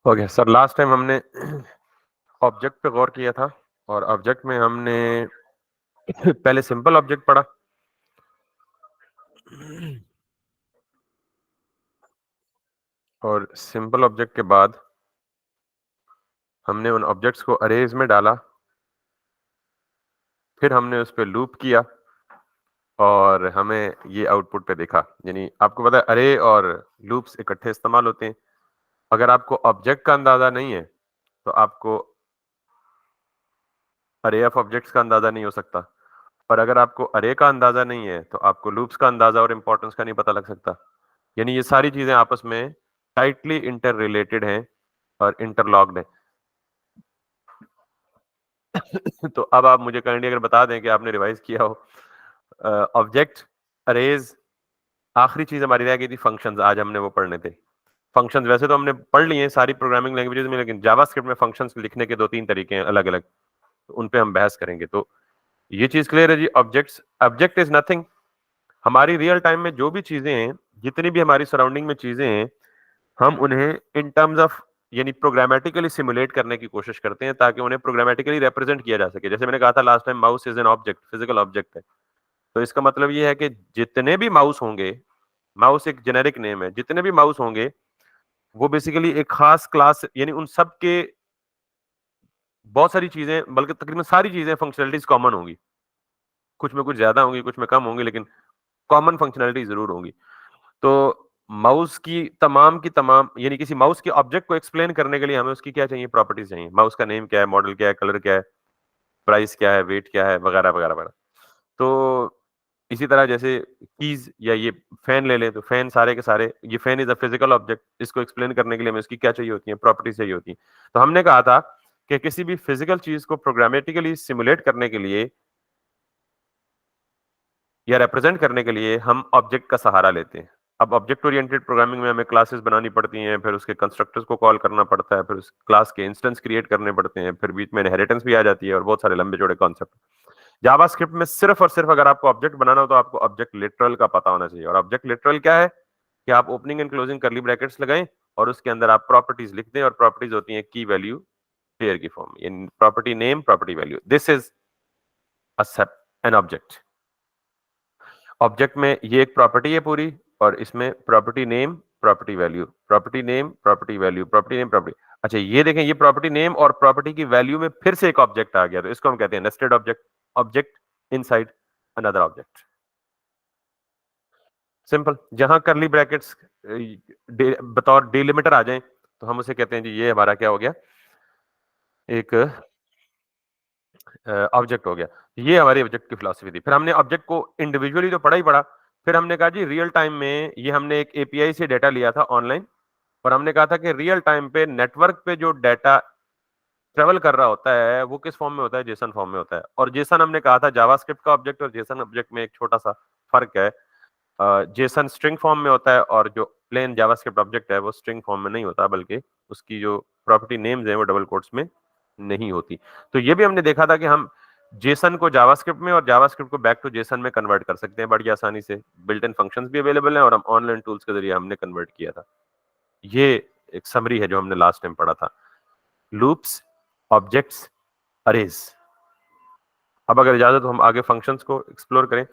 Okay sir, last time हमने object पे गौर किया था और ऑब्जेक्ट में हमने पहले सिंपल ऑब्जेक्ट पढ़ा और सिंपल ऑब्जेक्ट के बाद हमने उन ऑब्जेक्ट्स को अरेज में डाला, फिर हमने उस पे लूप किया और हमें ये आउटपुट पे देखा। यानी आपको पता है अरे और लूप्स इकट्ठे इस्तेमाल होते हैं। अगर आपको ऑब्जेक्ट का अंदाजा नहीं है तो आपको अरे ऑफ ऑब्जेक्ट्स का अंदाजा नहीं हो सकता, और अगर आपको अरे का अंदाजा नहीं है तो आपको लूप्स का अंदाजा और इंपॉर्टेंस का नहीं पता लग सकता। यानी ये सारी चीजें आपस में टाइटली इंटर रिलेटेड हैं और इंटरलॉक्ड हैं। तो अब आप मुझे काइंडली अगर बता दें कि आपने रिवाइज किया हो ऑब्जेक्ट, अरेज, आखिरी चीज हमारी रह गई थी फंक्शंस। आज हमने वो पढ़ने थे फंक्शंस। वैसे तो हमने पढ़ लिए हैं सारी प्रोग्रामिंग लैंग्वेजेस में, लेकिन जावास्क्रिप्ट में फंक्शंस लिखने के 2-3 तरीके हैं अलग अलग, तो उन पे हम बहस करेंगे। तो ये चीज क्लियर है जी। ऑब्जेक्ट्स, ऑब्जेक्ट इज नथिंग, हमारी रियल टाइम में जो भी चीजें हैं, जितनी भी हमारी सराउंडिंग में चीजें हैं, हम उन्हें इन टर्म्स ऑफ यानी प्रोग्रामेटिकली सिमुलेट करने की कोशिश करते हैं ताकि उन्हें प्रोग्रामेटिकली रिप्रेजेंट किया जा सके। जैसे मैंने कहा था last time, mouse is an object, physical object है। तो इसका मतलब ये है कि जितने भी माउस होंगे, माउस एक जेनेरिक नेम है, जितने भी माउस होंगे वो बेसिकली एक खास क्लास, यानी उन सब के बहुत सारी चीजें, बल्कि तकरीबन सारी चीजें फंक्शनलिटीज कॉमन होंगी। कुछ में कुछ ज्यादा होंगी, कुछ में कम होंगी, लेकिन कॉमन फंक्शनलिटी जरूर होंगी। तो माउस की तमाम यानी किसी माउस के ऑब्जेक्ट को एक्सप्लेन करने के लिए हमें उसकी क्या चाहिए, प्रॉपर्टीज चाहिए। माउस का नेम क्या है, मॉडल क्या है, कलर क्या है, प्राइस क्या है, वेट क्या है, वगैरह वगैरह वगैरह। तो इसी तरह जैसे कीज या ये फैन ले लें, तो फैन सारे के सारे, ये fan is a physical object, इसको एक्सप्लेन करने के लिए हमें उसकी क्या चाहिए होती है, प्रॉपर्टीज चाहिए होती है। तो हमने कहा था कि किसी भी फिजिकल चीज को प्रोग्रामेटिकली सिमुलेट करने के लिए या रिप्रेजेंट करने के लिए हम ऑब्जेक्ट का सहारा लेते हैं। अब ऑब्जेक्ट ओरिएंटेड प्रोग्रामिंग में हमें क्लासेस बनानी पड़ती हैं, फिर उसके कंस्ट्रक्टर्स को कॉल करना पड़ता है, फिर उस क्लास के इंस्टेंस क्रिएट करने पड़ते हैं, फिर बीच में इनहेरिटेंस भी आ जाती है और बहुत सारे लंबे चौड़े कॉन्सेप्ट। जावास्क्रिप्ट में सिर्फ और सिर्फ अगर आपको ऑब्जेक्ट बनाना हो तो आपको ऑब्जेक्ट लिटरल का पता होना चाहिए। और ऑब्जेक्ट लिटरल क्या है कि आप ओपनिंग एंड क्लोजिंग करली ब्रैकेट्स लगाएं और उसके अंदर आप प्रॉपर्टीज लिख दें, और प्रॉपर्टीज होती हैं की वैल्यू पेयर की फॉर्म में, property name, property value. This is an object. Object में ये एक प्रॉपर्टी है पूरी, और इसमें property name, property value, property name, property value, property name, property. अच्छा, ये देखें, ये प्रॉपर्टी नेम और प्रॉपर्टी की वैल्यू में फिर से एक ऑब्जेक्ट आ गया, तो इसको हम कहते हैं nested object. Object inside another object. Simple. जहां करली ब्रैकेट्स बतौर डिलिमिटर आ जाएं तो हम उसे कहते हैं जी ये हमारा क्या हो गया, एक ऑब्जेक्ट हो गया। ये हमारी ऑब्जेक्ट की फिलॉसफी थी। फिर हमने ऑब्जेक्ट को इंडिविजुअली तो पढ़ा ही पढ़ा, फिर हमने कहा जी रियल टाइम में ये हमने एक एपीआई से डेटा लिया था ऑनलाइन, और हमने कहा था कि रियल टाइम पे नेटवर्क पे जो डेटा ट्रेवल कर रहा होता है वो किस फॉर्म में होता है, जेसन फॉर्म में होता है। और जेसन हमने कहा था जावास्क्रिप्ट का ऑब्जेक्ट, और जेसन ऑब्जेक्ट में एक छोटा सा फर्क है। जेसन स्ट्रिंग फॉर्म में होता है और जो प्लेन जावास्क्रिप्ट ऑब्जेक्ट है वो स्ट्रिंग फॉर्म में नहीं होता, बल्कि उसकी जो प्रॉपर्टी नेम्स है वो डबल कोट्स में नहीं होती। तो ये भी हमने देखा था कि हम जेसन को जावास्क्रिप्ट में और जावास्क्रिप्ट को बैक टू जेसन में कन्वर्ट कर सकते हैं बड़ी आसानी से। बिल्ट इन फंक्शंस भी अवेलेबल हैं और हम ऑनलाइन टूल्स के जरिए हमने कन्वर्ट किया था। ये एक समरी है जो हमने लास्ट टाइम पढ़ा था। Loops, objects, arrays. अब अगर इजाजत हो हम आगे फंक्शंस को एक्सप्लोर करें।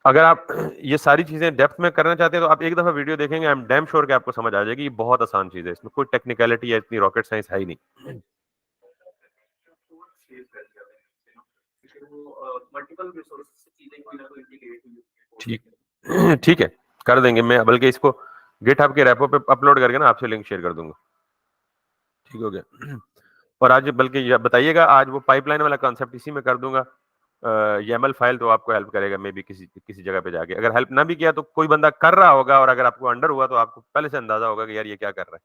अगर आप ये सारी चीजें डेप्थ में करना चाहते हैं तो आप एक दफा वीडियो देखेंगे, आई एम डैम श्योर कि आपको समझ आ जाएगी। ये बहुत आसान चीज है, इसमें कोई टेक्निकलिटी या इतनी रॉकेट साइंस है ही नहीं। ठीक ठीक है, कर देंगे। मैं बल्कि इसको गिटहब के रेपो पे अपलोड करके ना आपसे लिंक शेयर कर दूंगा। ठीक हो गया। और आज बल्कि बताइएगा, आज वो पाइपलाइन वाला कॉन्सेप्ट इसी में कर दूंगा। YAML फाइल तो आपको हेल्प करेगा, मे बी किसी किसी जगह पे जाके। अगर हेल्प ना भी किया तो कोई बंदा कर रहा होगा, और अगर आपको अंडर हुआ तो आपको पहले से अंदाजा होगा कि यार ये क्या कर रहा है।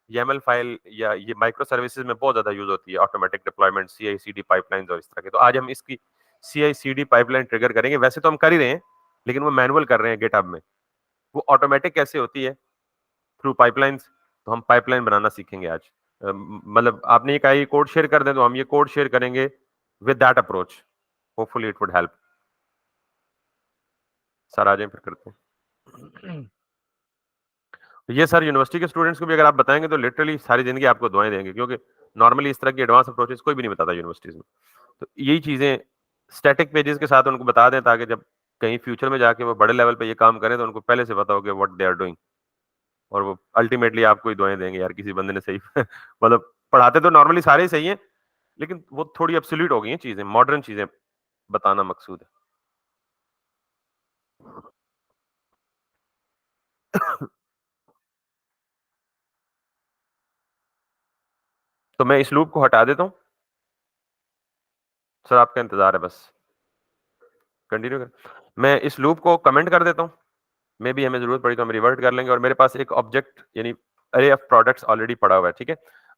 YAML फाइल या ये माइक्रो सर्विसेज में बहुत ज्यादा यूज होती है, ऑटोमेटिक डिप्लॉयमेंट, CI/CD पाइपलाइंस और इस तरह के। तो आज हम इसकी CI/CD पाइपलाइन ट्रिगर करेंगे। वैसे तो हम कर ही रहे हैं, लेकिन वो मैनुअल कर रहे हैं गिटहब में। वो ऑटोमेटिक कैसे होती है, थ्रू पाइपलाइंस। तो हम पाइपलाइन बनाना सीखेंगे आज। मतलब आपने ये कहा ये कोड शेयर कर दें, तो हम ये कोड शेयर करेंगे with that approach. Hopefully it would help. Sir आ जाए फिर करते हैं। ये सर यूनिवर्सिटी के स्टूडेंट्स को भी अगर आप बताएंगे तो लिटरली सारी जिंदगी आपको दुआएं देंगे, क्योंकि नॉर्मली इस तरह की एडवांस अप्रोचेस कोई भी नहीं बताता यूनिवर्सिटीज में। तो यही चीजें स्टैटिक पेजेस के साथ उनको बता दें, ताकि जब कहीं फ्यूचर में जाके वो बड़े लेवल पे ये काम करें तो उनको पहले से पता हो कि व्हाट दे आर डूइंग, और वो अल्टीमेटली आपको ही दुआएं देंगे, यार किसी बंदे ने सही मतलब पढ़ाते तो नॉर्मली सारे ही सही हैं, लेकिन वो थोड़ी एब्सोल्यूट हो गई हैं चीजें, मॉडर्न चीजें बताना मकसूद है। तो मैं इस लूप को हटा देता हूँ सर, आपका इंतजार है बस, कंटिन्यू कर। मैं इस लूप को कमेंट कर देता हूँ, मे भी हमें जरूरत पड़ी तो हम रिवर्ट कर लेंगे, और मेरे पास एक ऑब्जेक्ट यानी अरे ऑफ प्रोडक्ट्स ऑलरेडी पड़ा हुआ है, ठीक है।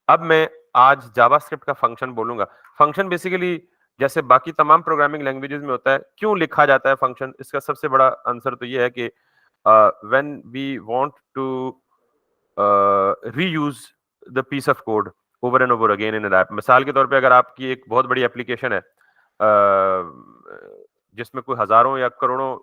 अब मैं आज जावास्क्रिप्ट का फंक्शन बोलूंगा। फंक्शन बेसिकली जैसे बाकी तमाम प्रोग्रामिंग लैंग्वेजेस में होता है, क्यों लिखा जाता है फंक्शन, इसका सबसे बड़ा आंसर तो ये है कि when we want to reuse the piece of code over and over again in an app. मिसाल के तौर पे अगर आपकी एक बहुत बड़ी एप्लीकेशन है जिसमें कोई हजारों या करोड़ों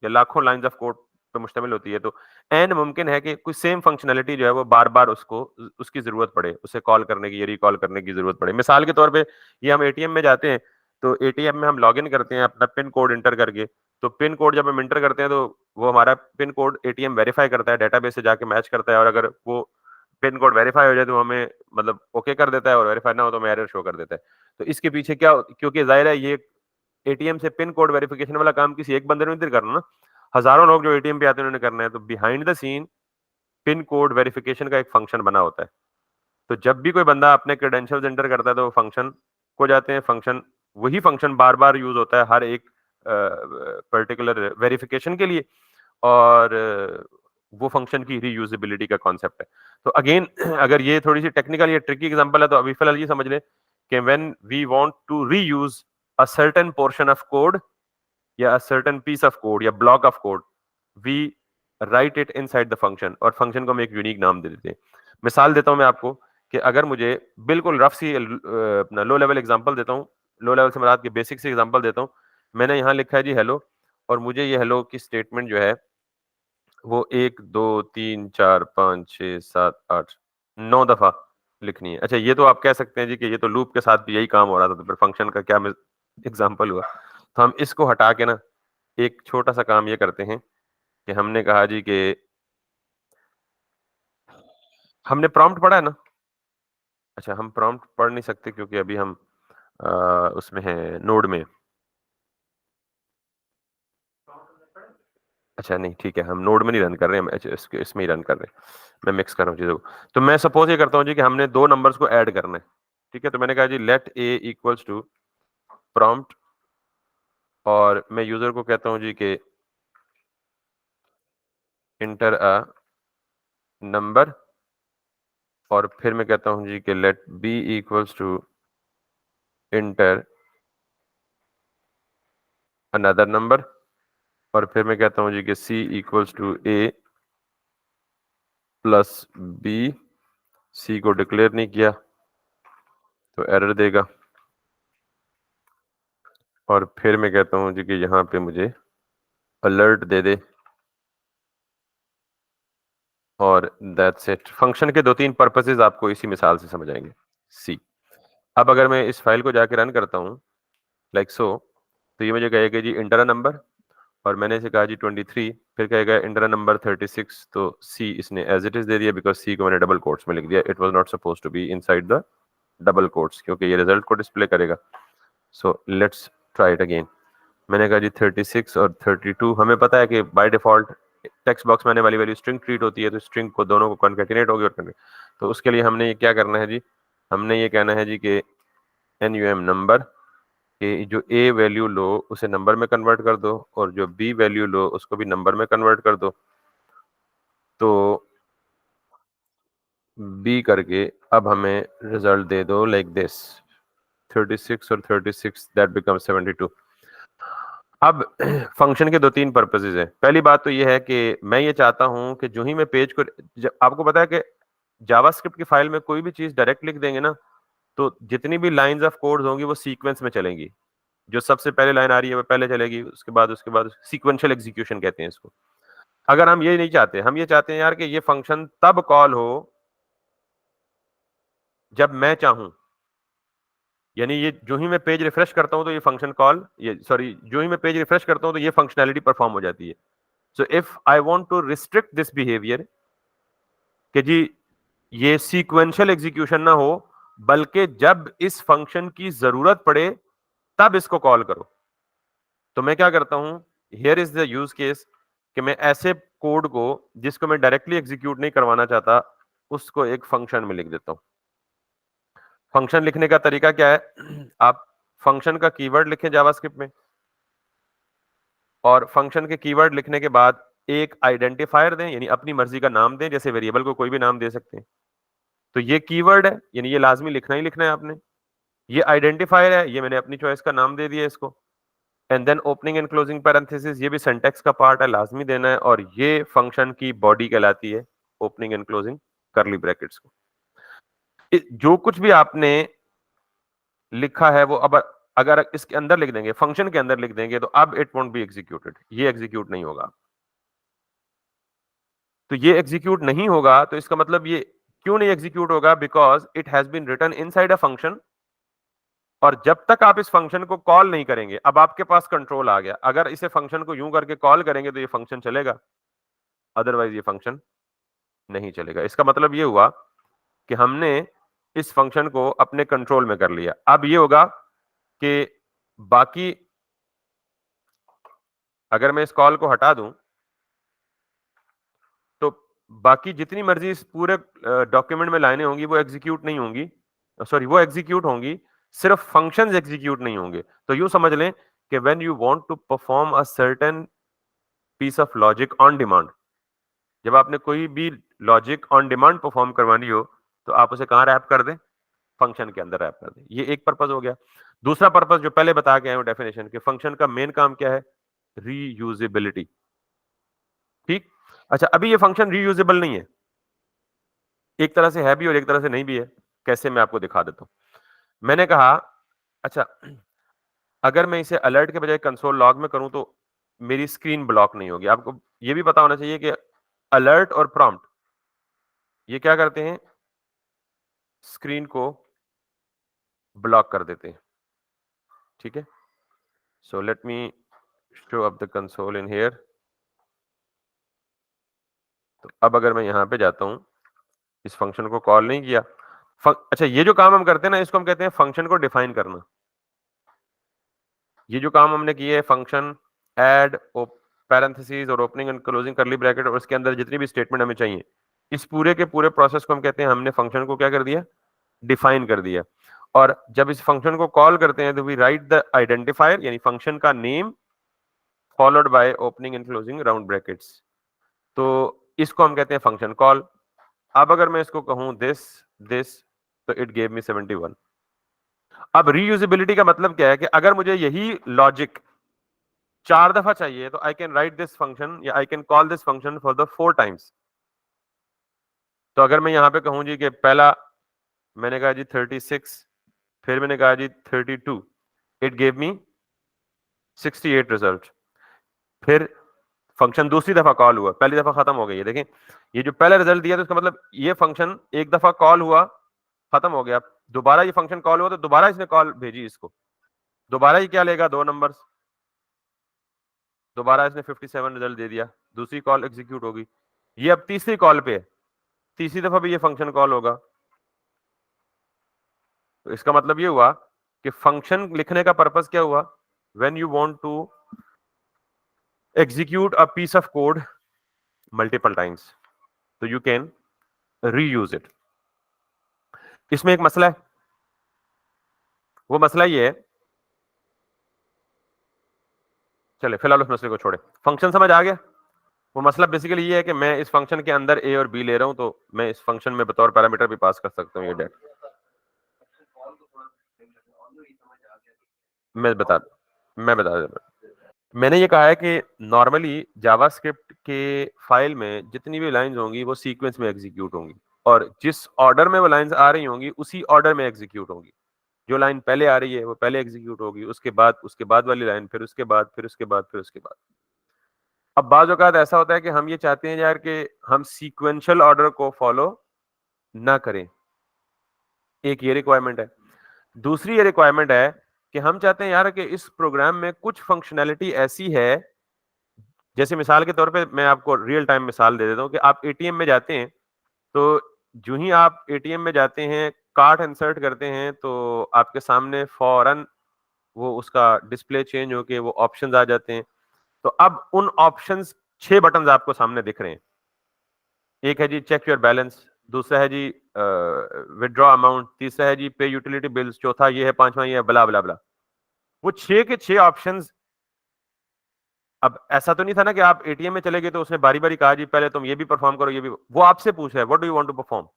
या लाखों लाइंस ऑफ कोड पे मुश्तमिल होती है, तो एन मुमकिन है कि कोई सेम फंक्शनैलिटी जो है वो बार बार उसको उसकी जरूरत पड़े, उसे कॉल करने की या रिकॉल करने की जरूरत पड़े। मिसाल के तौर पे ये हम एटीएम में जाते हैं, तो एटीएम में हम लॉग इन करते हैं अपना पिन कोड इंटर करके, तो पिन कोड जब हम इंटर करते हैं तो वो हमारा पिन कोड एटीएम वेरीफाई करता है, डेटाबेस से जाके मैच करता है, और अगर वो पिन कोड वेरीफाई हो जाए तो हमें मतलब ओके कर देता है, और वेरीफाई ना हो तो हमें एरर शो कर देता है। तो इसके पीछे क्या, क्योंकि जाहिर है ये एटीएम से पिन कोड वेरिफिकेशन वाला काम किसी एक बंदे ने नहीं करना ना, हजारों लोग जो एटीएम पे आते हैं उन्होंने करना है। तो behind the scene pin code verification का एक फंक्शन बना होता है। तो जब भी कोई बंदा अपने क्रेडेंशियल्स एंटर करता है तो वो फंक्शन को जाते हैं, फंक्शन वही फंक्शन बार बार यूज होता है हर एक पर्टिकुलर वेरिफिकेशन के लिए, और वो फंक्शन की रीयूजेबिलिटी का कॉन्सेप्ट है। तो अगेन अगर ये थोड़ी सी टेक्निकल या ट्रिकी एग्जांपल है तो अभी फिलहाल ये समझ लें कि when we want to reuse a certain portion of code या a certain piece of code या block of code, we write it inside the function, और फंक्शन को हम एक यूनिक नाम दे देते हैं। मिसाल देता हूं मैं आपको कि अगर मुझे बिल्कुल रफ सी अपना लो लेवल एग्जांपल देता हूं, लो लेवल से मुराद की बेसिक सी एग्जांपल देता हूं। मैंने यहां लिखा है जी हेलो, और मुझे ये हेलो की स्टेटमेंट जो है वो 1 2 3 4 5 6 7 8 9 दफा लिखनी है। अच्छा, ये तो आप कह सकते हैं जी कि ये तो लूप के साथ भी यही काम हो रहा था, तो फिर फंक्शन का क्या एग्जांपल हुआ। तो हम इसको हटा के ना एक छोटा सा काम ये करते हैं कि हमने कहा जी कि हमने प्रॉम्प्ट पढ़ा है ना। अच्छा, हम प्रॉम्प्ट पढ़ नहीं सकते क्योंकि अभी हम अ, उसमें हैं, नोड में। अच्छा नहीं, ठीक है, हम नोड में नहीं रन कर रहे हैं, हम इसमें ही रन कर रहे हैं। मैं मिक्स कर रहा हूँ चीजों को। तो मैं सपोज ये करता हूँ जी कि हमने दो नंबर्स को ऐड करना है, ठीक है। तो मैंने कहा जी let A equals to prompt, और मैं यूजर को कहता हूँ जी कि इंटर अ नंबर, और फिर मैं कहता हूँ जी कि let B equals to enter another number, और फिर मैं कहता हूँ जी कि C equals to A plus B. C को डिक्लेयर नहीं किया तो एरर देगा, और फिर मैं कहता हूँ जी कि यहाँ पे मुझे अलर्ट दे दे, और दैट्स इट। फंक्शन के दो तीन पर्पसेस आपको इसी मिसाल से समझ आएंगे। सी। अब अगर मैं इस फाइल को जाके रन करता हूँ लाइक सो, तो ये मुझे कहेगा जी इंटर अ नंबर, और मैंने इसे कहा जी 23, फिर कहेगा इंटर अ नंबर 36। तो सी इसने एज इट इज दे दिया, बिकॉज सी को मैंने डबल कोट्स में लिख दिया। It was not suppose to be inside the double quotes, क्योंकि ये रिजल्ट को डिस्प्ले करेगा। So let's try it again. मैंने कहा जी 36 और 32, हमें पता है कि बाय डिफॉल्ट टेक्स्ट बॉक्स में आने वाली वैल्यू स्ट्रिंग ट्रीट होती है, तो स्ट्रिंग को दोनों को कॉन्केटिनेट होगी, और तो उसके लिए हमने ये क्या करना है जी, हमने ये कहना है जी कि NUM नंबर कि जो ए वैल्यू लो उसे नंबर में कन्वर्ट कर दो, और जो बी वैल्यू लो उसको भी नंबर में कन्वर्ट कर दो। तो बी करके अब हमें रिजल्ट दे दो लाइक दिस, 36 और 36 दैट बिकम 72। अब फंक्शन के दो तीन पर्पसेस हैं। पहली बात तो ये है कि मैं ये चाहता हूं कि जो ही मैं पेज को आपको पता है कि जावास्क्रिप्ट की फाइल में कोई भी चीज डायरेक्ट लिख देंगे ना, तो जितनी भी लाइंस ऑफ कोड होंगी वो सीक्वेंस में चलेंगी। जो सबसे पहले लाइन आ रही है वो पहले चलेगी, उसके बाद सीक्वेंशियल एग्जीक्यूशन कहते हैं इसको। अगर हम ये नहीं चाहते, हम ये चाहते हैं यार कि ये फंक्शन तब कॉल हो जब मैं चाहूं, यानी ये जो ही मैं पेज रिफ्रेश करता हूं तो ये फंक्शन कॉल, ये सॉरी, जो ही मैं पेज रिफ्रेश करता हूं तो ये फंक्शनैलिटी परफॉर्म हो जाती है. So if I want to restrict this behaviour कि जी ये सीक्वेंशियल एग्जीक्यूशन ना हो, बल्कि जब इस फंक्शन की जरूरत पड़े तब इसको कॉल करो, तो मैं क्या करता हूं, here is the use case कि मैं ऐसे कोड को जिसको मैं डायरेक्टली एग्जीक्यूट नहीं करवाना चाहता उसको एक फंक्शन में लिख देता हूं. फंक्शन लिखने का तरीका क्या है, आप फंक्शन का कीवर्ड लिखें जावास्क्रिप्ट में, और फंक्शन के कीवर्ड लिखने के बाद एक आइडेंटिफायर दें, यानी अपनी मर्जी का नाम दें, जैसे वेरिएबल को कोई भी नाम दे सकते हैं. तो ये कीवर्ड है, यानी ये लाजमी लिखना ही लिखना है आपने. ये आइडेंटिफायर है, ये मैंने अपनी चॉइस का नाम दे दिया इसको. And then opening and closing parenthesis, ये भी सिंटैक्स का पार्ट है, लाजमी देना है. और ये फंक्शन की बॉडी कहलाती है, opening and closing curly brackets को. जो कुछ भी आपने लिखा है वो अब अगर इसके अंदर लिख देंगे, फंक्शन के अंदर लिख देंगे, तो अब इट वोंट बी एग्जीक्यूटेड, ये एग्जीक्यूट नहीं होगा. तो ये एग्जीक्यूट नहीं होगा, तो इसका मतलब ये क्यों नहीं एग्जीक्यूट होगा, because it has been written inside a function. और जब तक आप इस फंक्शन को कॉल नहीं करेंगे, अब आपके पास कंट्रोल आ गया. अगर इसे फंक्शन को यूं करके कॉल करेंगे तो ये फंक्शन चलेगा, अदरवाइज ये फंक्शन नहीं चलेगा. इसका मतलब ये हुआ कि हमने इस फंक्शन को अपने कंट्रोल में कर लिया. अब ये होगा कि बाकी, अगर मैं इस कॉल को हटा दूं तो बाकी जितनी मर्जी इस पूरे डॉक्यूमेंट में लाइनें होंगी वो एग्जीक्यूट नहीं होंगी, सॉरी वो एग्जीक्यूट होंगी, सिर्फ फंक्शंस एग्जीक्यूट नहीं होंगे. तो यूं समझ लें कि when you want to perform a certain piece of logic on demand, जब आपने कोई भी लॉजिक ऑन डिमांड परफॉर्म करवानी हो तो आप उसे कहां रैप कर दें, फंक्शन के अंदर रैप कर दें. ये एक पर्पस हो गया. दूसरा पर्पस जो पहले बता के आए हो डेफिनेशन के, फंक्शन का मेन काम क्या है, रीयूजेबिलिटी. ठीक. अच्छा, अभी ये फंक्शन रीयूजेबल नहीं है, एक तरह से है भी और एक तरह से नहीं भी है. कैसे, मैं आपको दिखा देता हूं. मैंने कहा अच्छा, अगर मैं इसे अलर्ट के बजाय कंसोल लॉग में करूं तो मेरी स्क्रीन ब्लॉक नहीं होगी. आपको ये भी पता होना चाहिए कि अलर्ट और प्रॉम्प्ट ये क्या करते हैं, स्क्रीन को ब्लॉक कर देते हैं. ठीक है. So let me show up the console in here. तो अब अगर मैं यहां पे जाता हूं, इस फंक्शन को कॉल नहीं किया. अच्छा, ये जो काम हम करते हैं ना, इसको हम कहते हैं फंक्शन को डिफाइन करना. ये जो काम हमने किए, फंक्शन ऐड पैरेंथेसिस और opening and closing curly bracket और उसके अंदर जितनी भी स्टेटमेंट हमें चाहिए, इस पूरे के पूरे प्रोसेस को हम कहते हैं, हमने फंक्शन को क्या कर दिया, डिफाइन कर दिया. और जब इस फंक्शन को कॉल करते हैं तो वी राइट द आइडेंटिफायर, यानी फंक्शन का name followed by opening and closing round brackets. तो इसको हम कहते हैं फंक्शन कॉल. अब अगर मैं इसको कहूं दिस दिस, तो इट गेव मी 71. अब रीयूजेबिलिटी का मतलब क्या है कि अगर मुझे यही लॉजिक 4 दफा चाहिए तो I can write this function या I can call this function for the 4 times. तो अगर मैं यहां पे कहूं जी कि पहला मैंने कहा जी 36, फिर मैंने कहा जी 32, इट गेव मी 68 रिजल्ट. फिर फंक्शन दूसरी दफा कॉल हुआ, पहली दफा खत्म हो गई है. देखें, ये जो पहला रिजल्ट दिया तो इसका मतलब ये फंक्शन एक दफा कॉल हुआ, खत्म हो गया. दोबारा ये फंक्शन कॉल हुआ तो दोबारा इसने कॉल भेजी इसको, दोबारा ये क्या लेगा, 2 नंबर, दोबारा इसने 57 रिजल्ट दे दिया, दूसरी कॉल एग्जीक्यूट होगी. ये अब तीसरी कॉल पे है, तीसरी दफा भी ये फंक्शन कॉल होगा. तो इसका मतलब ये हुआ कि फंक्शन लिखने का पर्पस क्या हुआ, when you want to execute a piece of code multiple times, तो यू कैन रीयूज इट. इसमें एक मसला है, वो मसला ये है, चले फिलहाल उस मसले को छोड़े, फंक्शन समझ आ गया. वो मसला बेसिकली ये है कि मैं इस फंक्शन के अंदर ए और बी ले रहा हूं, तो मैं इस फंक्शन में बतौर पैरामीटर भी पास कर सकता हूं ये डेट. मैं बता मैं बता देता. मैंने ये कहा है कि नॉर्मली जावास्क्रिप्ट के फाइल में जितनी भी लाइंस होंगी वो सीक्वेंस में एग्जीक्यूट होंगी, और जिस ऑर्डर में वो लाइंस आ रही होंगी उसी ऑर्डर में एग्जीक्यूट होंगी. जो लाइन पहले आ रही है वो पहले एग्जीक्यूट होगी, उसके बाद वाली लाइन, फिर उसके बाद, फिर उसके बाद, फिर उसके बाद. अब बाज़ औक़ात ऐसा होता है कि हम ये चाहते हैं यार कि हम सीक्वेंशियल ऑर्डर को फॉलो ना करें। एक ये रिक्वायरमेंट है। दूसरी ये रिक्वायरमेंट है कि हम चाहते हैं यार कि इस प्रोग्राम में कुछ फंक्शनैलिटी ऐसी है, जैसे मिसाल के तौर पे मैं आपको रियल टाइम मिसाल दे देता हूँ कि आप एटीएम में जाते हैं, तो जो ही आप एटीएम में जाते हैं, कार्ड इंसर्ट करते हैं, तो आपके सामने फौरन वो उसका डिस्प्ले चेंज होके वो ऑप्शंस आ जाते हैं। तो अब उन ऑप्शंस 6 बटन्स आपको सामने दिख रहे हैं। एक है जी चेक योर बैलेंस, दूसरा है जी विथड्रॉ अमाउंट, तीसरा है जी पे यूटिलिटी बिल्स, चौथा ये है, पांचवा ये है, ब्ला ब्ला ब्ला। वो 6 के 6 ऑप्शंस। अब ऐसा तो नहीं था ना कि आप एटीएम में चले गए तो उसने बारी बारी कहा जी पहले तुम ये भी परफॉर्म करो, ये भी। वो आपसे पूछ रहा है what do you want to perform.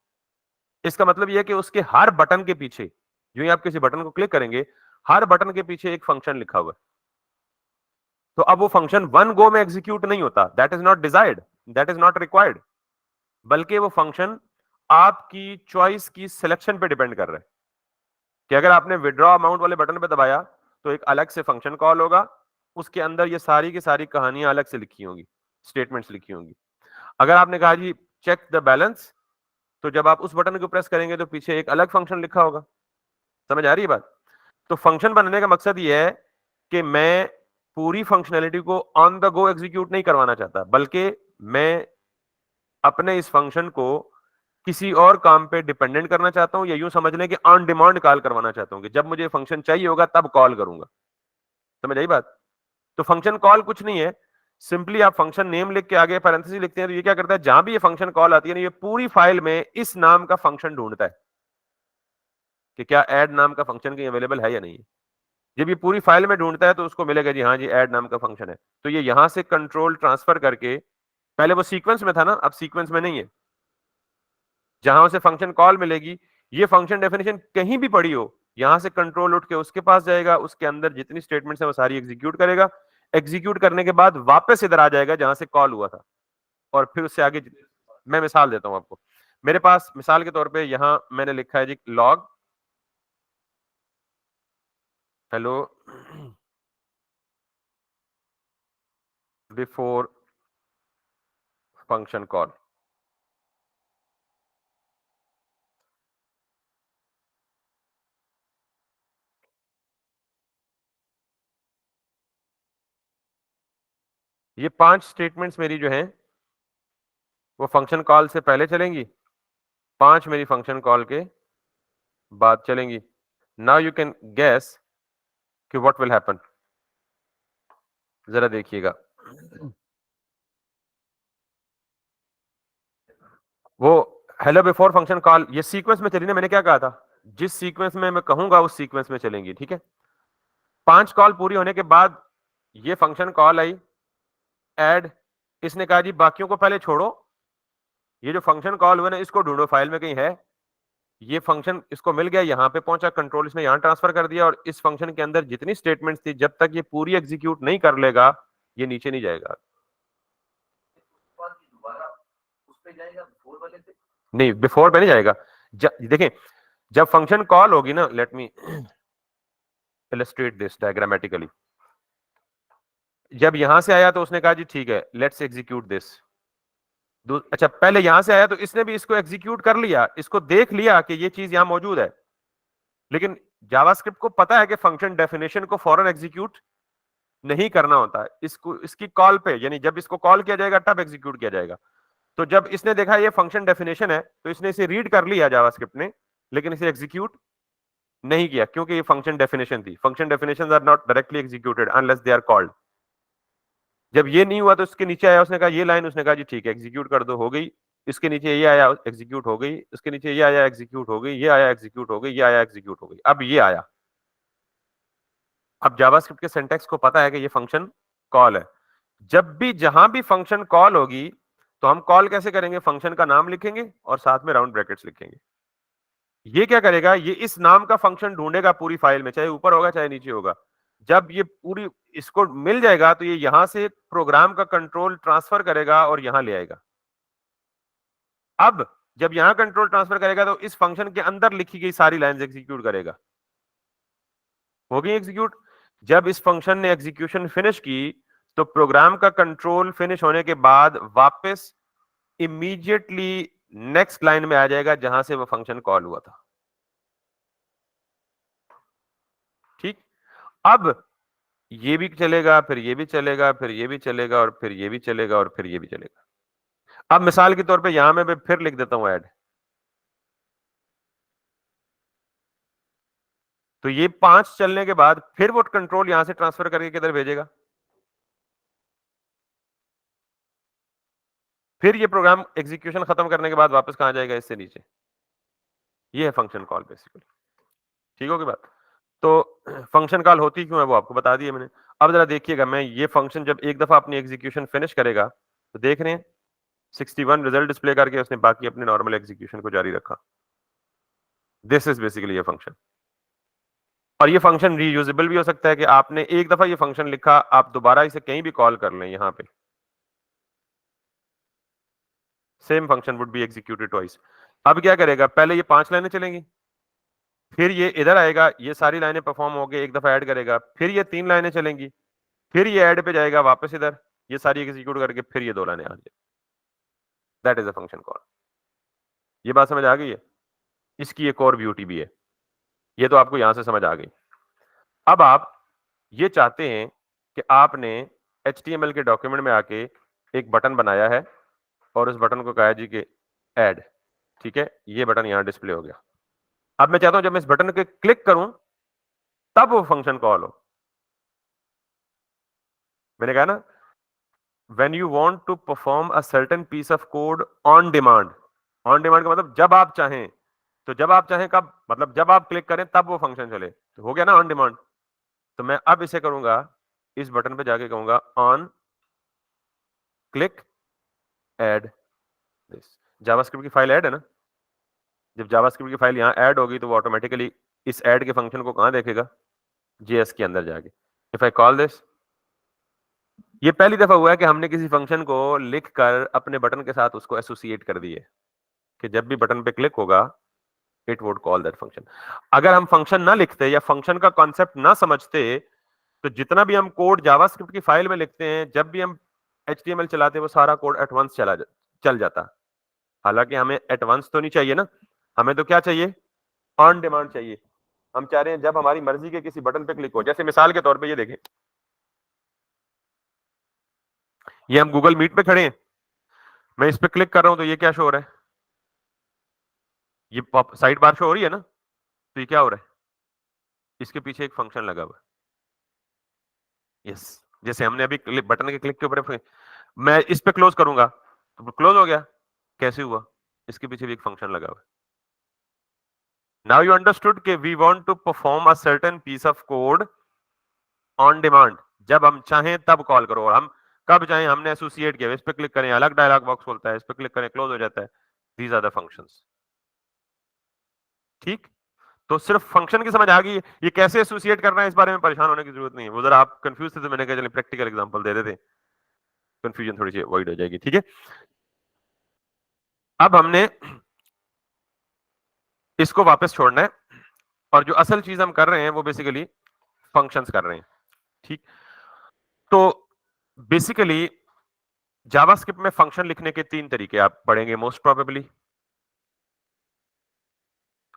इसका मतलब ये है कि उसके हर बटन के पीछे, जो ही आप किसी बटन को क्लिक करेंगे, हर बटन के पीछे एक फंक्शन लिखा हुआ है। तो अब वो फंक्शन वन गो में एग्जीक्यूट नहीं होता, that is not desired, that is not required, बल्कि वो फंक्शन आपकी चॉइस की सिलेक्शन पे डिपेंड कर रहा है कि अगर आपने विड्रॉ अमाउंट वाले बटन पे दबाया तो एक अलग से फंक्शन कॉल होगा, उसके अंदर ये सारी की सारी कहानियां अलग से लिखी होंगी, स्टेटमेंट्स लिखी होंगी। अगर आपने कहा जी चेक द बैलेंस, तो जब आप उस बटन को प्रेस करेंगे तो पीछे एक अलग फंक्शन लिखा होगा। समझ आ रही है बात? तो फंक्शन बनाने का मकसद ये है कि मैं पूरी फंक्शनैलिटी को ऑन द गो एग्जीक्यूट नहीं करवाना चाहता, बल्कि मैं अपने इस फंक्शन को किसी और काम पे डिपेंडेंट करना चाहता हूं, या यूं समझ लें कि ऑन डिमांड कॉल करवाना चाहता हूं कि जब मुझे फंक्शन चाहिए होगा तब कॉल करूंगा। समझ आई बात? तो फंक्शन कॉल कुछ नहीं है, सिंपली आप फंक्शन नेम लिख के आगे पैरेंथेसिस लिखते हैं, तो ये क्या करता है, जहां भी ये फंक्शन कॉल आती है ना, ये पूरी फाइल में इस नाम का फंक्शन ढूंढता है कि क्या ऐड नाम का फंक्शन कहीं अवेलेबल है या नहीं है। जब ये पूरी फाइल में ढूंढता है तो उसको मिलेगा जी हाँ जी ऐड नाम का फंक्शन है। तो ये यहां से कंट्रोल ट्रांसफर करके, पहले वो सीक्वेंस में था ना, अब सीक्वेंस में नहीं है, जहां उसे फंक्शन कॉल मिलेगी, ये फंक्शन डेफिनेशन कहीं भी पड़ी हो, यहां से कंट्रोल उठ के उसके पास जाएगा, उसके अंदर जितनी स्टेटमेंट्स है वो सारी एग्जीक्यूट करेगा। एग्जीक्यूट करने के बाद वापस इधर आ जाएगा जहां से कॉल हुआ था, और फिर उससे आगे। मैं मिसाल देता हूं आपको। मेरे पास मिसाल के तौर पे यहां मैंने लिखा है जी log hello before function call. ये 5 स्टेटमेंट्स मेरी जो हैं वो फंक्शन कॉल से पहले चलेंगी, 5 मेरी फंक्शन कॉल के बाद चलेंगी। नाउ यू कैन गेस कि व्हाट विल हैपन। जरा देखिएगा। वो हेलो बिफोर फंक्शन कॉल, ये सीक्वेंस में चली ना, मैंने क्या कहा था, जिस सीक्वेंस में मैं कहूंगा उस सीक्वेंस में चलेंगी, ठीक है। 5 कॉल पूरी होने के बाद ये फंक्शन कॉल आई ऐड, इसने कहा जी बाकियों को पहले छोड़ो, ये जो फंक्शन कॉल हुआ ना इसको ढूंढो फाइल में कहीं है। ये फंक्शन इसको मिल गया, यहां पे पहुंचा, कंट्रोल इसने यहां ट्रांसफर कर दिया, और इस फंक्शन के अंदर जितनी स्टेटमेंट्स थी जब तक ये पूरी एग्जीक्यूट नहीं कर लेगा ये नीचे नहीं जाएगा। नहीं, बिफोर पे नहीं जाएगा। देखें, जब फंक्शन कॉल होगी ना, let me illustrate this diagrammatically. जब यहां से आया तो उसने कहा जी ठीक है लेट्स एग्जीक्यूट दिस। अच्छा, पहले यहां से आया तो इसने भी इसको एग्जीक्यूट कर लिया, इसको देख लिया कि ये चीज यहां मौजूद है, लेकिन जावास्क्रिप्ट को पता है कि फंक्शन डेफिनेशन को फौरन एग्जीक्यूट नहीं करना होता है, इसको इसकी कॉल पे, यानी जब इसको कॉल किया जाएगा तब एग्जीक्यूट किया जाएगा। तो जब इसने देखा ये फंक्शन डेफिनेशन है तो इसने इसे रीड कर लिया जावास्क्रिप्ट ने, लेकिन इसे एग्जीक्यूट नहीं किया क्योंकि ये फंक्शन डेफिनेशन थी। Function definitions are not directly executed unless they are called. जब ये नहीं हुआ तो इसके नीचे आया, उसने कहा ये लाइन, उसने कहा जी ठीक है एग्जीक्यूट कर दो, हो गई। इसके नीचे ये आया एग्जीक्यूट हो गई, इसके नीचे ये आया एग्जीक्यूट हो गई, ये आया एग्जीक्यूट हो गई, ये आया एग्जीक्यूट हो गई, अब ये आया। अब जावास्क्रिप्ट के सिंटैक्स को पता है कि ये फंक्शन कॉल है। जब भी जहां भी फंक्शन कॉल होगी तो हम कॉल कैसे करेंगे, फंक्शन का नाम लिखेंगे और साथ में राउंड ब्रैकेट्स लिखेंगे। ये क्या करेगा, ये इस नाम का फंक्शन ढूंढेगा पूरी फाइल में, चाहे ऊपर होगा चाहे नीचे होगा। जब ये पूरी इसको मिल जाएगा तो ये यहां से प्रोग्राम का कंट्रोल ट्रांसफर करेगा और यहां ले आएगा। अब जब यहां कंट्रोल ट्रांसफर करेगा तो इस फंक्शन के अंदर लिखी गई सारी लाइंस एग्जीक्यूट करेगा। हो गई एग्जीक्यूट। जब इस फंक्शन ने एग्जीक्यूशन फिनिश की तो प्रोग्राम का कंट्रोल फिनिश होने के बाद वापस इमीडिएटली नेक्स्ट लाइन में आ जाएगा जहां से वो फंक्शन कॉल हुआ था। ठीक, अब ये भी चलेगा, फिर ये भी चलेगा, फिर ये भी चलेगा, और फिर ये भी चलेगा, और फिर ये भी चलेगा। अब मिसाल के तौर पे यहां मैं फिर लिख देता हूं ऐड। तो ये 5 चलने के बाद फिर वो कंट्रोल यहां से ट्रांसफर करके किधर भेजेगा? फिर ये प्रोग्राम एग्जीक्यूशन खत्म करने के बाद वापस कहां जाएगा? इससे नीचे। ये है फंक्शन कॉल बेसिकली। ठीक होगी बात? तो फंक्शन कॉल होती क्यों है वो आपको बता दिया मैंने। अब जरा देखिएगा, मैं ये फंक्शन जब एक दफा अपनी एग्जीक्यूशन फिनिश करेगा तो देख रहे हैं 61 रिजल्ट डिस्प्ले करके उसने बाकी अपने नॉर्मल एग्जीक्यूशन को जारी रखा। दिस इज बेसिकली ये फंक्शन। और ये फंक्शन रीयूजेबल भी हो सकता है कि आपने एक दफा ये फंक्शन लिखा, आप दोबारा इसे कहीं भी कॉल कर लें। यहां पे same function would be executed twice. अब क्या करेगा? पहले ये 5 लाइनें चलेंगी, फिर ये इधर आएगा, ये सारी लाइनें परफॉर्म हो गई, एक दफा ऐड करेगा, फिर ये 3 लाइनें चलेंगी, फिर ये ऐड पे जाएगा वापस इधर, ये सारी एग्जीक्यूट करके फिर ये 2 लाइनें आ जाएगी। That is a function call. ये बात समझ आ गई है? इसकी एक और ब्यूटी भी है, ये तो आपको यहां से समझ आ गई। अब आप ये चाहते हैं कि आपने HTML के डॉक्यूमेंट में आके एक बटन बनाया है और उस बटन को कहा है जी कि ऐड। ठीक है, ये बटन यहां डिस्प्ले हो गया। अब मैं चाहता हूं जब मैं इस बटन पे क्लिक करूं तब वो फंक्शन कॉल हो। मैंने कहा ना, when you want to perform a certain piece of code on demand. On demand का मतलब जब आप चाहें। तो जब आप चाहें कब? मतलब जब आप क्लिक करें तब वो फंक्शन चले, तो हो गया ना ऑन डिमांड। तो मैं अब इसे करूंगा, इस बटन पे जाके कहूंगा on click add this. JavaScript की फाइल ऐड है ना, जब जावास्क्रिप्ट की फाइल यहां ऐड होगी तो वो ऑटोमेटिकली इस ऐड के फंक्शन को कहां देखेगा? जेएस के अंदर जाके। इफ आई कॉल दिस, ये पहली दफा हुआ है कि हमने किसी फंक्शन को लिखकर अपने बटन के साथ उसको एसोसिएट कर दिए कि जब भी बटन पे क्लिक होगा it would call that function. अगर हम फंक्शन ना लिखते या फंक्शन का कॉन्सेप्ट ना समझते तो जितना भी हम कोड जावास्क्रिप्ट की फाइल में लिखते हैं, जब भी हम एचटीएमएल चलाते वो सारा कोड एट वंस चल जाता। हालांकि हमें एट वंस तो नहीं चाहिए ना, हमें तो क्या चाहिए? ऑन डिमांड चाहिए। हम चाह रहे हैं जब हमारी मर्जी के किसी बटन पे क्लिक हो। जैसे मिसाल के तौर पे ये देखें, ये हम गूगल मीट पे खड़े हैं, मैं इस पे क्लिक कर रहा हूं तो ये क्या शो हो रहा है? ये साइड बार शो हो रही है ना। तो ये क्या हो रहा है? इसके पीछे एक फंक्शन लगा हुआ है। यस, जैसे हमने अभी बटन के क्लिक के ऊपर मैं इस पे क्लोज करूंगा तो क्लोज हो गया। कैसे हुआ? इसके पीछे भी एक फंक्शन लगा हुआ है। नाउ यू अंडरस्टूड कि we want to perform a certain piece of code on demand. जब हम चाहें तब कॉल करो, और हम कब चाहें हमने एसोसिएट किया। इस पे क्लिक करें अलग डायलॉग बॉक्स खोलता है, इस पे क्लिक करें क्लोज हो जाता है। These are the functions. ठीक, तो सिर्फ फंक्शन की समझ आ गई। ये कैसे एसोसिएट करना है इस बारे में परेशान होने की जरूरत नहीं है। वो जरा आप कंफ्यूज थे तो मैंने कहा चलिए प्रैक्टिकल एग्जांपल दे देते, कंफ्यूजन थोड़ी सी अवॉइड हो जाएगी। ठीक है, अब हमने इसको वापस छोड़ना है और जो असल चीज हम कर रहे हैं वो बेसिकली फंक्शंस कर रहे हैं। ठीक, तो बेसिकली जावास्क्रिप्ट में फंक्शन लिखने के 3 तरीके आप पढ़ेंगे मोस्ट प्रोबेबली।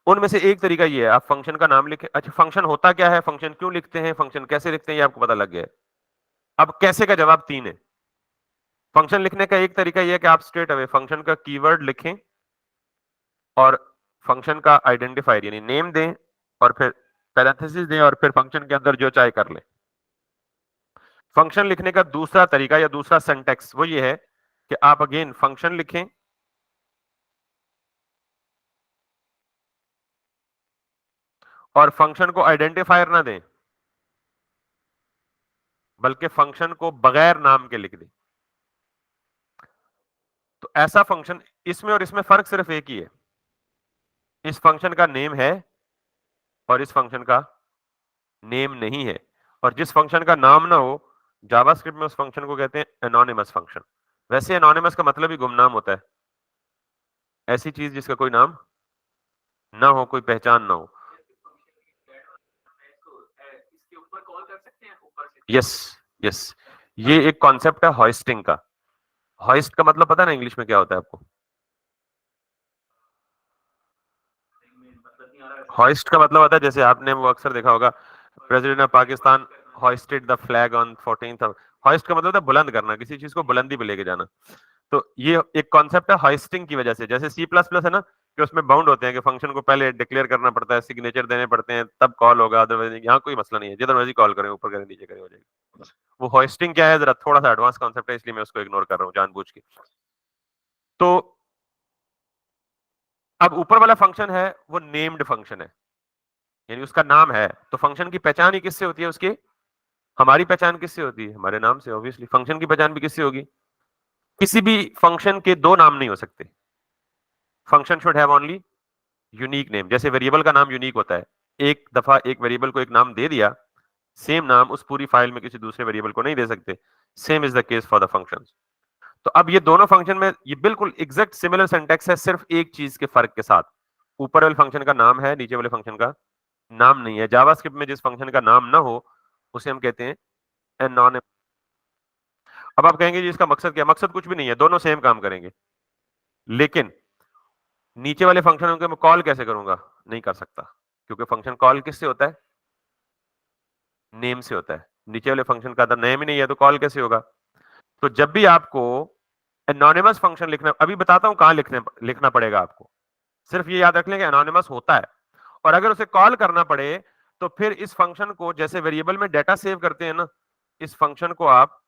उनमें से एक तरीका ये है, आप फंक्शन का नाम लिखें। अच्छा, फंक्शन होता क्या है, फंक्शन क्यों लिखते हैं, फंक्शन कैसे लिखते हैं, ये आपको पता लग गया है। अब कैसे का जवाब 3 है। फंक्शन लिखने का एक तरीका यह है कि आप स्ट्रेट अवे फंक्शन का कीवर्ड लिखें और फंक्शन का आइडेंटिफायर यानी नेम दें और फिर पैरेंथेसिस दें और फिर फंक्शन के अंदर जो चाहे कर लें। फंक्शन लिखने का दूसरा तरीका या दूसरा सिंटैक्स वो ये है कि आप अगेन फंक्शन लिखें और फंक्शन को आइडेंटिफायर ना दें बल्कि फंक्शन को बगैर नाम के लिख दें। तो ऐसा फंक्शन, इसमें और इसमें फर्क सिर्फ एक ही है, इस फंक्शन का नेम है और इस फंक्शन का नेम नहीं है। और जिस फंक्शन का नाम ना हो, जावास्क्रिप्ट में उस फंक्शन को कहते हैं एनोनिमस फंक्शन। वैसे एनोनिमस का मतलब ही गुमनाम होता है, ऐसी चीज जिसका कोई नाम ना हो, कोई पहचान ना हो। यस, यस, ये एक कॉन्सेप्ट है हॉइस्टिंग का। हॉइस्ट का मतलब पता है ना इंग्लिश में क्या होता है आपको? हॉइस्ट का मतलब होता है, जैसे आपने वो अक्सर देखा होगा, president of Pakistan hoisted the flag on 14th। Hoist का मतलब होता है बुलंद करना, किसी चीज को बुलंदी पे लेके जाना। तो ये एक कॉन्सेप्ट है हॉइस्टिंग की वजह से। जैसे सी प्लस प्लस है ना, कि उसमें बाउंड होते हैं कि फंक्शन को पहले डिक्लेयर करना पड़ता है, सिग्नेचर देने पड़ते हैं, तब कॉल होगा, अदरवाइज यहाँ कोई मसला नहीं है, जिधर मर्जी कॉल करें, ऊपर करें नीचे करें, हो जाएगी। वो हॉइस्टिंग क्या है, जरा थोड़ा सा एडवांस कॉन्सेप्ट है, इसलिए मैं उसको इग्नोर कर रहा हूँ जानबूझ के। तो अब ऊपर वाला फंक्शन है वो नेम्ड फंक्शन है, यानी उसका नाम है। तो फंक्शन की पहचान ही किससे होती है उसके? हमारी पहचान किससे होती है? हमारे नाम से। ऑब्वियसली फंक्शन की पहचान भी किससे होगी? किसी भी फंक्शन के दो नाम नहीं हो सकते। Function should have only unique name. जैसे वेरिएबल का नाम यूनिक होता है, एक दफा एक वेरिएबल को एक नाम दे दिया, सेम नाम उस पूरी फाइल में किसी दूसरे वेरिएबल को नहीं दे सकते। Same is the case for the functions. तो अब ये दोनों फंक्शन में ये बिल्कुल एग्जैक्ट सिमिलर सिंटैक्स है, सिर्फ एक चीज के फर्क के साथ। ऊपर वाले फंक्शन का नाम है, नीचे वाले फंक्शन का नाम नहीं है। जावास्क्रिप्ट में जिस फंक्शन का नाम ना हो उसे हम कहते हैं एनोनिमस। अब आप कहेंगे जी इसका मकसद क्या? मकसद कुछ भी नहीं है, दोनों सेम काम करेंगे। लेकिन नीचे वाले फंक्शन को मैं कॉल कैसे करूंगा? नहीं कर सकता, क्योंकि फंक्शन कॉल किससे होता है? नेम से होता है। नीचे वाले फंक्शन का तो नेम ही नहीं है, तो कॉल कैसे होगा? तो जब भी आपको एनोनिमस फंक्शन लिखना, अभी बताता हूं कहां लिखना पड़ेगा आपको। सिर्फ ये याद रख लें कि एनोनिमस होता है, और अगर उसे कॉल करना पड़े तो फिर इस फंक्शन को, जैसे वेरिएबल में डेटा सेव करते हैं ना, इस फंक्शन को आप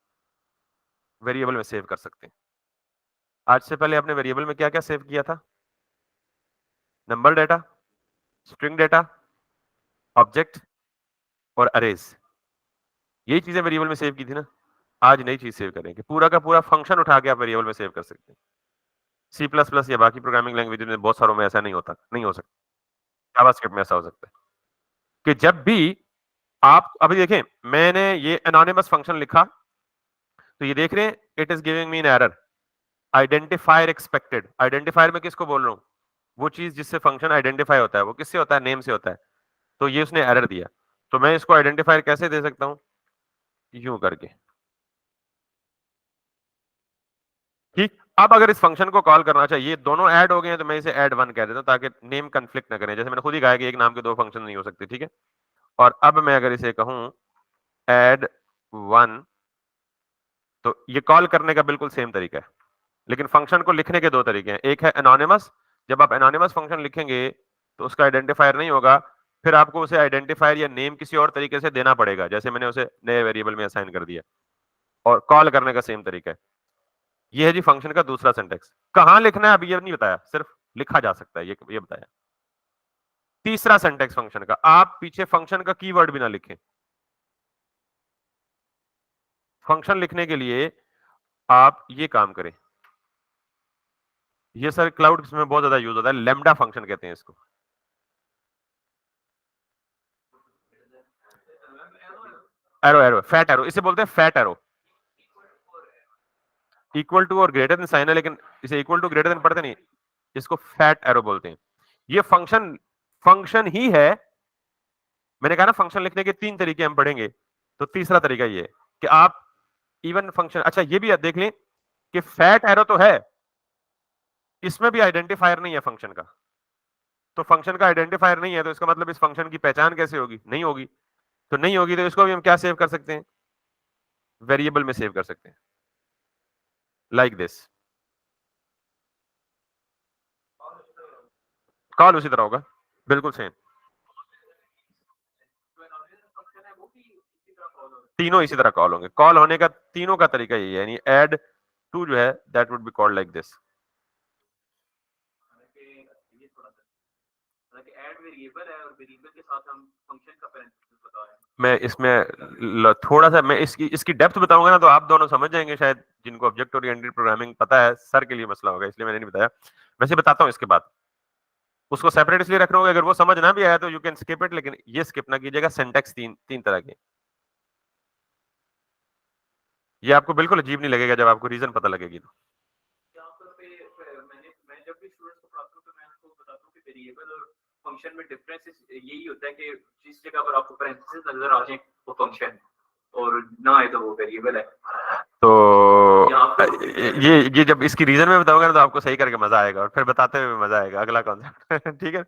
वेरिएबल में सेव कर सकते हैं। आज से पहले आपने वेरिएबल में क्या क्या सेव किया था? Number data, string data, object और अरेज। यही चीजें वेरिएबल में सेव की थी ना। आज नई चीज सेव करेंगे, पूरा का पूरा फंक्शन उठा के आप वेरिएबल में सेव कर सकते हैं। सी प्लस प्लस या बाकी प्रोग्रामिंग लैंग्वेज में बहुत सारों में ऐसा नहीं होता, नहीं हो सकता। जावास्क्रिप्ट में ऐसा हो सकता है कि जब भी आप, अभी देखें मैंने ये एनोनिमस फंक्शन लिखा, तो ये देख रहे हैं it is giving me an error, identifier expected. Identifier में किसको बोल रहा हूं? वो चीज जिससे फंक्शन आइडेंटिफाई होता है, वो किससे होता है? नेम से होता है। तो ये उसने एरर दिया, तो मैं इसको आइडेंटिफायर कैसे दे सकता हूं? यूं करके। ठीक। अब अगर इस फंक्शन को कॉल करना चाहिए, ये दोनों ऐड हो गए हैं, तो मैं इसे ऐड वन कह देता हूं, ताकि नेम कंफ्लिक्ट ना करें। जैसे मैंने खुद ही कहा कि एक नाम के दो फंक्शन नहीं हो सकते, ठीक है। और अब मैं अगर इसे कहूं ऐड वन, तो ये कॉल करने का बिल्कुल सेम तरीका है, लेकिन फंक्शन को लिखने के दो तरीके हैं। एक है एनोनिमस, जब आप एनोनिमस फंक्शन लिखेंगे तो उसका आइडेंटिफायर नहीं होगा, फिर आपको उसे आइडेंटिफायर या नेम किसी और तरीके से देना पड़ेगा, जैसे मैंने उसे नए वेरिएबल में असाइन कर दिया। और कॉल करने का सेम तरीका है। ये है जी फंक्शन का दूसरा सिंटेक्स। कहां लिखना है अभी ये नहीं बताया, सिर्फ लिखा जा सकता है, ये बताया। तीसरा सिंटेक्स फंक्शन का, आप पीछे फंक्शन का कीवर्ड भी ना लिखें। फंक्शन लिखने के लिए आप ये काम करें, ये सर क्लाउड में बहुत ज्यादा यूज होता है, लेमडा फंक्शन कहते हैं इसको। एरो, एरो, फैट एरो, इसे बोलते हैं फैट एरो। इक्वल टू और ग्रेटर देन साइन है, लेकिन इसे इक्वल टू ग्रेटर देन पढ़ते नहीं, इसको फैट एरो बोलते हैं। ये फंक्शन फंक्शन ही है। मैंने कहा ना फंक्शन लिखने के तीन तरीके हम पढ़ेंगे, तो तीसरा तरीका ये है कि आप इवन फंक्शन, अच्छा ये भी देख लें कि फैट एरो तो है, इसमें भी आइडेंटिफायर नहीं है फंक्शन का। तो फंक्शन का आइडेंटिफायर नहीं है, तो इसका मतलब इस फंक्शन की पहचान कैसे होगी? नहीं होगी। तो नहीं होगी, तो इसको भी हम क्या सेव कर सकते हैं? वेरिएबल में सेव कर सकते हैं, लाइक दिस। कॉल उसी तरह होगा, बिल्कुल सेम। तीनों इसी तरह कॉल होंगे। कॉल होने का तीनों का तरीका यही है, यानी ऐड टू जो है that would be called like this. मैं इसमें थोड़ा सा मैं इसकी डेप्थ बताऊंगा ना, तो आप दोनों समझ जाएंगे शायद, जिनको ऑब्जेक्ट ओरिएंटेड प्रोग्रामिंग पता है, सर के लिए मसला होगा, इसलिए मैंने नहीं बताया। वैसे बताता हूँ इसके बाद। उसको सेपरेट इसलिए रख रहा हूँ, अगर वो समझ ना भी आया तो यू कैन स्किप इट, लेकिन ये स्किप ना कीजिएगा। सिंटैक्स तीन तीन तरह के। ये आपको बिल्कुल अजीब नहीं लगेगा जब आपको रीजन पता लगेगी तो। फंक्शन में डिफरेंस यही होता है कि जिस जगह पर आपको पैरेंथेसिस नजर आ जाए वो फंक्शन, और ना आए तो वो वेरिएबल है। तो ये जब इसकी रीजन में बताऊंगा ना तो आपको सही करके मजा आएगा और फिर बताते हुए मजा आएगा अगला कॉन्सेप्ट ठीक है।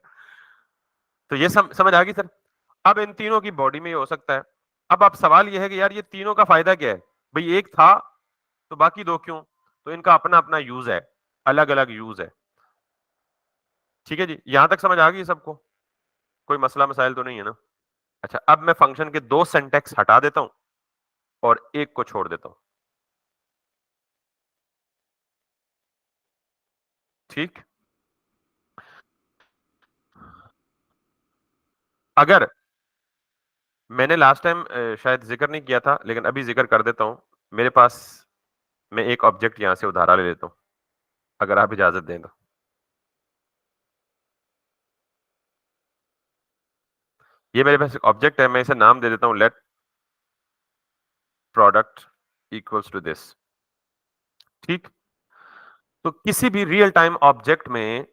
तो ये समझ आ गई सर। अब इन तीनों की बॉडी में ये हो सकता है। अब आप सवाल ये है कि यार ये तीनों का फायदा क्या है, भाई एक था तो बाकी दो क्यों? तो इनका अपना अपना यूज है, अलग अलग यूज है। ठीक है जी, यहां तक समझ आ गई सबको? कोई मसला मसाइल तो नहीं है ना? अच्छा, अब मैं फंक्शन के दो सिंटैक्स हटा देता हूं और एक को छोड़ देता हूं। ठीक, अगर मैंने लास्ट टाइम शायद जिक्र नहीं किया था लेकिन अभी जिक्र कर देता हूं। मेरे पास, मैं एक ऑब्जेक्ट यहां से उधारा ले लेता हूं, अगर आप इजाजत दें तो। ये मेरे पास एक ऑब्जेक्ट है, मैं इसे नाम दे देता हूं let product equals to this. ठीक, तो किसी भी रियल टाइम ऑब्जेक्ट में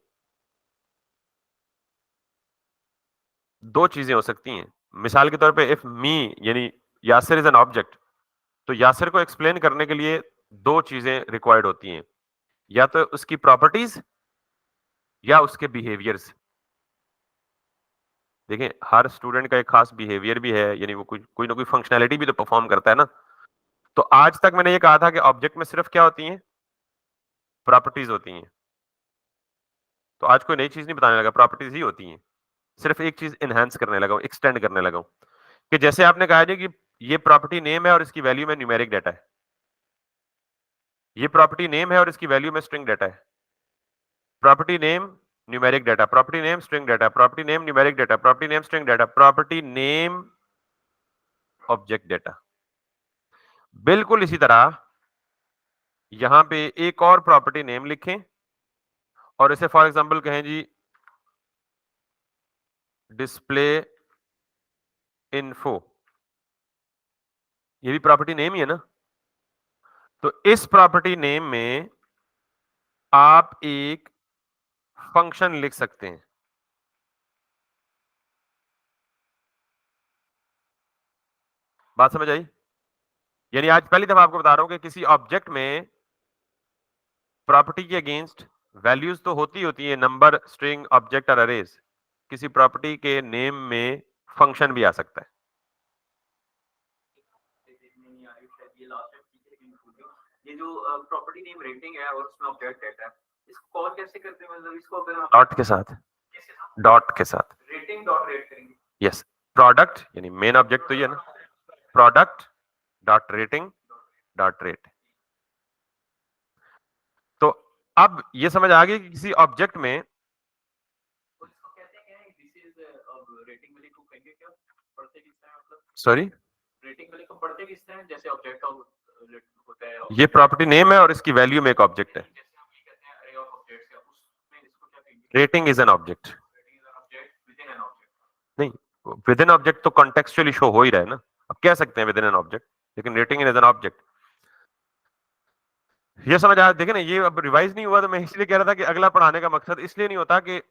दो चीजें हो सकती हैं। मिसाल के तौर पे इफ मी यानी यासिर इज एन ऑब्जेक्ट, तो यासिर को एक्सप्लेन करने के लिए दो चीजें रिक्वायर्ड होती हैं, या तो उसकी प्रॉपर्टीज या उसके बिहेवियर्स। देखें, हर स्टूडेंट का एक खास बिहेवियर भी है, यानी वो कोई ना कोई फंक्शनैलिटी भी तो परफॉर्म करता है ना। तो आज तक मैंने ये कहा था कि ऑब्जेक्ट में सिर्फ क्या होती हैं? प्रॉपर्टीज होती हैं। तो आज कोई नई चीज नहीं बताने लगा, प्रॉपर्टीज ही होती हैं। सिर्फ एक चीज इनहेंस करने लगा हूं, एक्सटेंड करने लगा हूं। कि जैसे आपने कहा जी कि ये प्रॉपर्टी नेम है और इसकी वैल्यू में न्यूमेरिक डाटा है, ये प्रॉपर्टी नेम है और इसकी वैल्यू में स्ट्रिंग डाटा है। Property name numeric data, property name string data, property name numeric data, property name string data, property name object data. बिल्कुल इसी तरह यहां पे एक और प्रॉपर्टी नेम लिखें और इसे फॉर एग्जांपल कहें जी डिस्प्ले इन्फो। ये भी प्रॉपर्टी नेम ही है ना? तो इस प्रॉपर्टी नेम में आप एक फंक्शन लिख सकते हैं। बात समझ आई? यानी आज पहली दफा आपको बता रहा हूं कि किसी ऑब्जेक्ट में प्रॉपर्टी के अगेंस्ट वैल्यूज तो होती है, नंबर, स्ट्रिंग, ऑब्जेक्ट और अरेज। किसी प्रॉपर्टी के नेम में फंक्शन भी आ सकता है। ये जो प्रॉपर्टी नेम रेटिंग है और उसमें ऑब्जेक्ट डाटा है, इसको कॉल कैसे करते हैं? मतलब इसको अगर हम डॉट के साथ, डॉट के साथ रेटिंग डॉट रेट करेंगे। यस, प्रोडक्ट यानी मेन ऑब्जेक्ट तो ये है ना, product dot rating dot rate. तो अब ये समझ आ गई कि किसी ऑब्जेक्ट में सॉरी रेटिंग वैल्यू को पढ़ते किस तरह, जैसे ऑब्जेक्ट होता है, ये प्रॉपर्टी नेम है और इसकी वैल्यू में एक ऑब्जेक्ट है। रेटिंग इज एन ऑब्जेक्ट नहीं, विद इन ऑब्जेक्ट तो कॉन्टेक्चुअली शो हो ही रहा है ना, अब कह सकते हैं विद इन एन ऑब्जेक्ट, लेकिन रेटिंग इज एन ऑब्जेक्ट। ये समझ आया? देखे ना, ये अब रिवाइज नहीं हुआ तो मैं इसलिए कह रहा था कि अगला पढ़ाने का मकसद इसलिए नहीं होता कि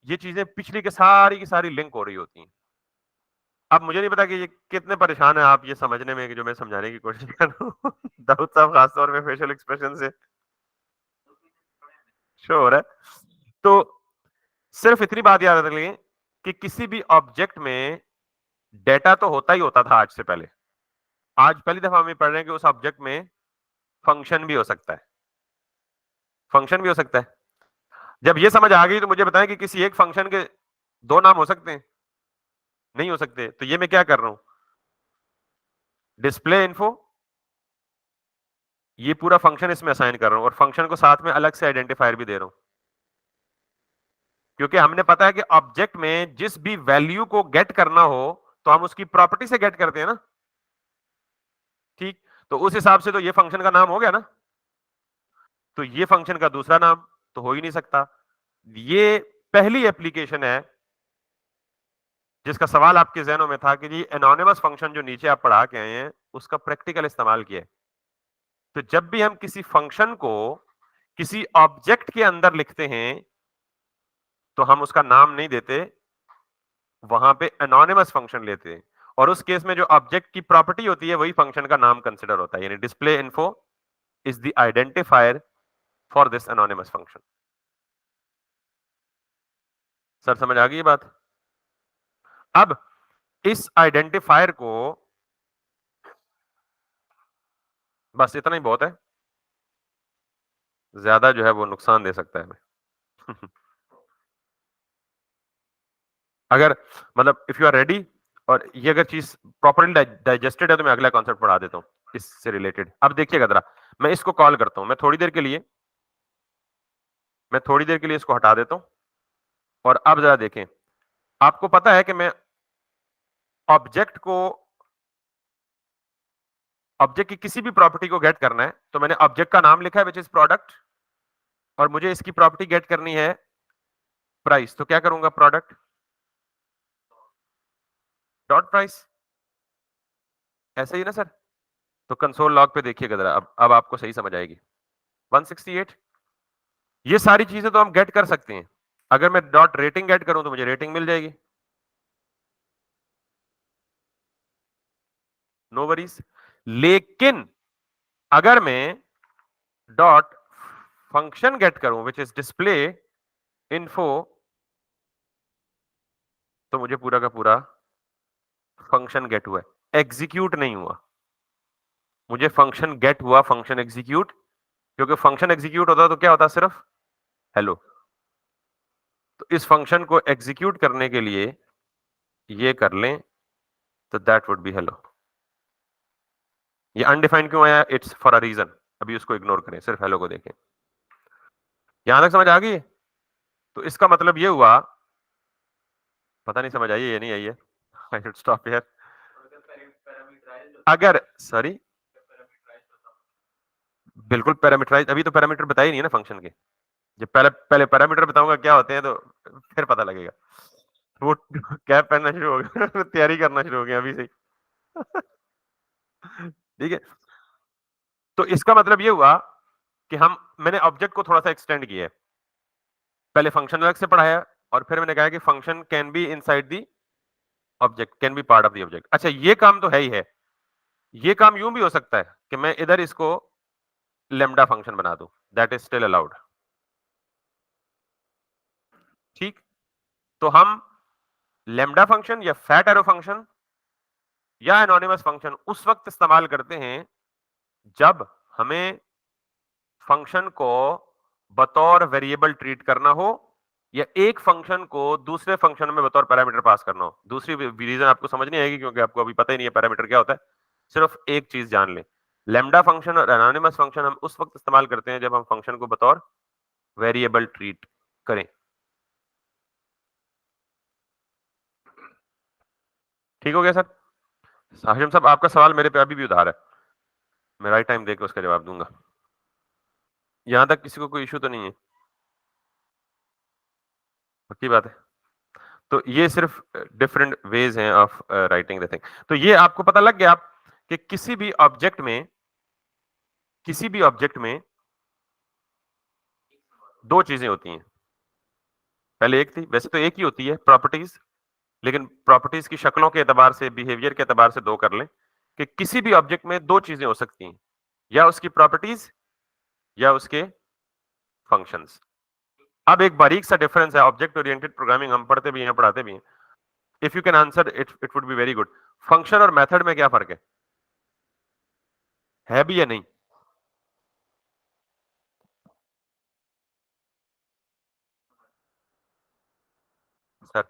ये चीजें पिछली के सारी की सारी लिंक हो रही होती हैं। अब मुझे नहीं पता कि ये कितने परेशान है आप ये समझने में कि जो मैं समझाने की कोशिश कर रहा हूँ दाऊद साहब खासतौर पे फेशियल एक्सप्रेशन से शो हो रहा है। तो सिर्फ इतनी बात याद रखें कि किसी भी ऑब्जेक्ट में डेटा तो होता ही होता था आज से पहले। आज पहली दफा हम पढ़ रहे हैं कि उस ऑब्जेक्ट में फंक्शन भी हो सकता है, फंक्शन भी हो सकता है। जब ये समझ आ गई तो मुझे बताएं कि किसी एक फंक्शन के दो नाम हो सकते हैं? नहीं हो सकते। तो ये मैं क्या कर रहा हूं, डिस्प्ले इन्फो, ये पूरा फंक्शन इसमें असाइन कर रहा हूं और फंक्शन को साथ में अलग से आइडेंटिफायर भी दे रहा हूं, क्योंकि हमने पता है कि ऑब्जेक्ट में जिस भी वैल्यू को गेट करना हो तो हम उसकी प्रॉपर्टी से गेट करते हैं ना। ठीक, तो उस हिसाब से तो ये फंक्शन का नाम हो गया ना, तो ये फंक्शन का दूसरा नाम तो हो ही नहीं सकता। ये पहली एप्लीकेशन है जिसका सवाल आपके जहनों में था कि जी एनोनिमस फंक्शन जो नीचे आप पढ़ा के आए हैं उसका प्रैक्टिकल इस्तेमाल किया है। तो जब भी हम किसी फंक्शन को किसी ऑब्जेक्ट के अंदर लिखते हैं तो हम उसका नाम नहीं देते, वहां पे एनोनिमस फंक्शन लेते हैं। और उस केस में जो ऑब्जेक्ट की प्रॉपर्टी होती है वही फंक्शन का नाम कंसिडर होता है, यानी display info is the identifier for this anonymous function. Sir समझ आ गई ये बात? अब इस आइडेंटिफायर को, बस इतना ही बहुत है, ज्यादा जो है वो नुकसान दे सकता है हमें। अगर मतलब इफ यू आर रेडी और ये अगर चीज प्रॉपरली डाइजेस्टेड है तो मैं अगला कॉन्सेप्ट पढ़ा देता हूँ इससे रिलेटेड। अब देखिएगा जरा, मैं इसको कॉल करता हूं, मैं थोड़ी देर के लिए, मैं थोड़ी देर के लिए इसको हटा देता हूं। और अब जरा देखें, आपको पता है कि मैं ऑब्जेक्ट को, ऑब्जेक्ट की किसी भी प्रॉपर्टी को गेट करना है तो मैंने ऑब्जेक्ट का नाम लिखा है विच इज प्रोडक्ट, और मुझे इसकी प्रॉपर्टी गेट करनी है प्राइस, तो क्या करूंगा, प्रोडक्ट डॉट प्राइस, ऐसे ही ना सर? तो कंसोल लॉग पे देखिएगा जरा, अब आपको सही समझ आएगी। 168, ये सारी चीजें तो हम गेट कर सकते हैं। अगर मैं डॉट रेटिंग गेट करूं तो मुझे रेटिंग मिल जाएगी, नो वरीज। लेकिन अगर मैं डॉट फंक्शन गेट करूं विच इज डिस्प्ले इन्फो, तो मुझे पूरा का पूरा फंक्शन गेट हुआ है, एग्जीक्यूट नहीं हुआ। मुझे फंक्शन गेट हुआ, फंक्शन एग्जीक्यूट, क्योंकि फंक्शन एग्जीक्यूट होता तो क्या होता, सिर्फ हेलो। तो इस फंक्शन को एग्जीक्यूट करने के लिए ये कर लें तो दैट वुड बी हेलो। ये अनडिफाइंड क्यों आया, इट्स फॉर अ रीजन, अभी उसको इग्नोर करें, सिर्फ हेलो को देखें। यहां तक समझ आ गई? तो इसका मतलब ये हुआ, पता नहीं समझ आई है या नहीं आई है। I should stop here. अगर सॉरी, बिल्कुल पैरामीटराइज, अभी तो पैरामीटर बताया ही नहीं है ना फंक्शन के। जब पहले पहले पैरामीटर बताऊंगा क्या होते हैं तो फिर पता लगेगा। वो कैप पहनना शुरू हो गया, तैयारी करना शुरू हो गया अभी से। ठीक है, तो इसका मतलब ये हुआ कि हम, मैंने ऑब्जेक्ट को थोड़ा सा एक्सटेंड किया है, पहले फंक्शन अलग से पढ़ाया और फिर मैंने कहा कि function can be inside the object, can be part of the object. अच्छा, ये काम तो है ही है। ये काम यूं भी हो सकता है कि मैं इधर इसको लेमडा फंक्शन बना दूं, दैट इज स्टिल अलाउड। ठीक, तो हम लेमडा फंक्शन या फैट एरो फंक्शन या एनोनिमस फंक्शन उस वक्त इस्तेमाल करते हैं जब हमें फंक्शन को बतौर वेरिएबल ट्रीट करना हो या एक फंक्शन को दूसरे फंक्शन में बतौर पैरामीटर पास करना हो। दूसरी रीजन आपको समझ नहीं आएगी क्योंकि आपको अभी पता ही नहीं है पैरामीटर क्या होता है। सिर्फ एक चीज जान लें, लेमडा फंक्शन और एनोनिमस फंक्शन हम उस वक्त इस्तेमाल करते हैं जब हम फंक्शन को बतौर वेरिएबल ट्रीट करें। ठीक हो गया सर? हाशिम साहब, आपका सवाल मेरे पे अभी भी उधार है, मैं राइट टाइम देकर उसका जवाब दूंगा। यहां तक किसी को कोई इशू तो नहीं है? पक्की बात है? तो ये सिर्फ डिफरेंट वेज हैं ऑफ राइटिंग द थिंग। तो ये आपको पता लग गया आप कि किसी भी ऑब्जेक्ट में, किसी भी ऑब्जेक्ट में दो चीजें होती हैं। पहले एक थी, वैसे तो एक ही होती है, प्रॉपर्टीज, लेकिन प्रॉपर्टीज की शक्लों के एतबार से, बिहेवियर के एतबार से दो कर लें कि किसी भी ऑब्जेक्ट में दो चीजें हो सकती हैं, या उसकी प्रॉपर्टीज या उसके फंक्शंस। अब एक बारीक सा डिफरेंस है, ऑब्जेक्ट ओरिएंटेड प्रोग्रामिंग हम पढ़ते भी हैं, पढ़ाते भी हैं। If you can answer it, it would be very good. Function और मेथड में क्या फर्क है भी या नहीं? सर,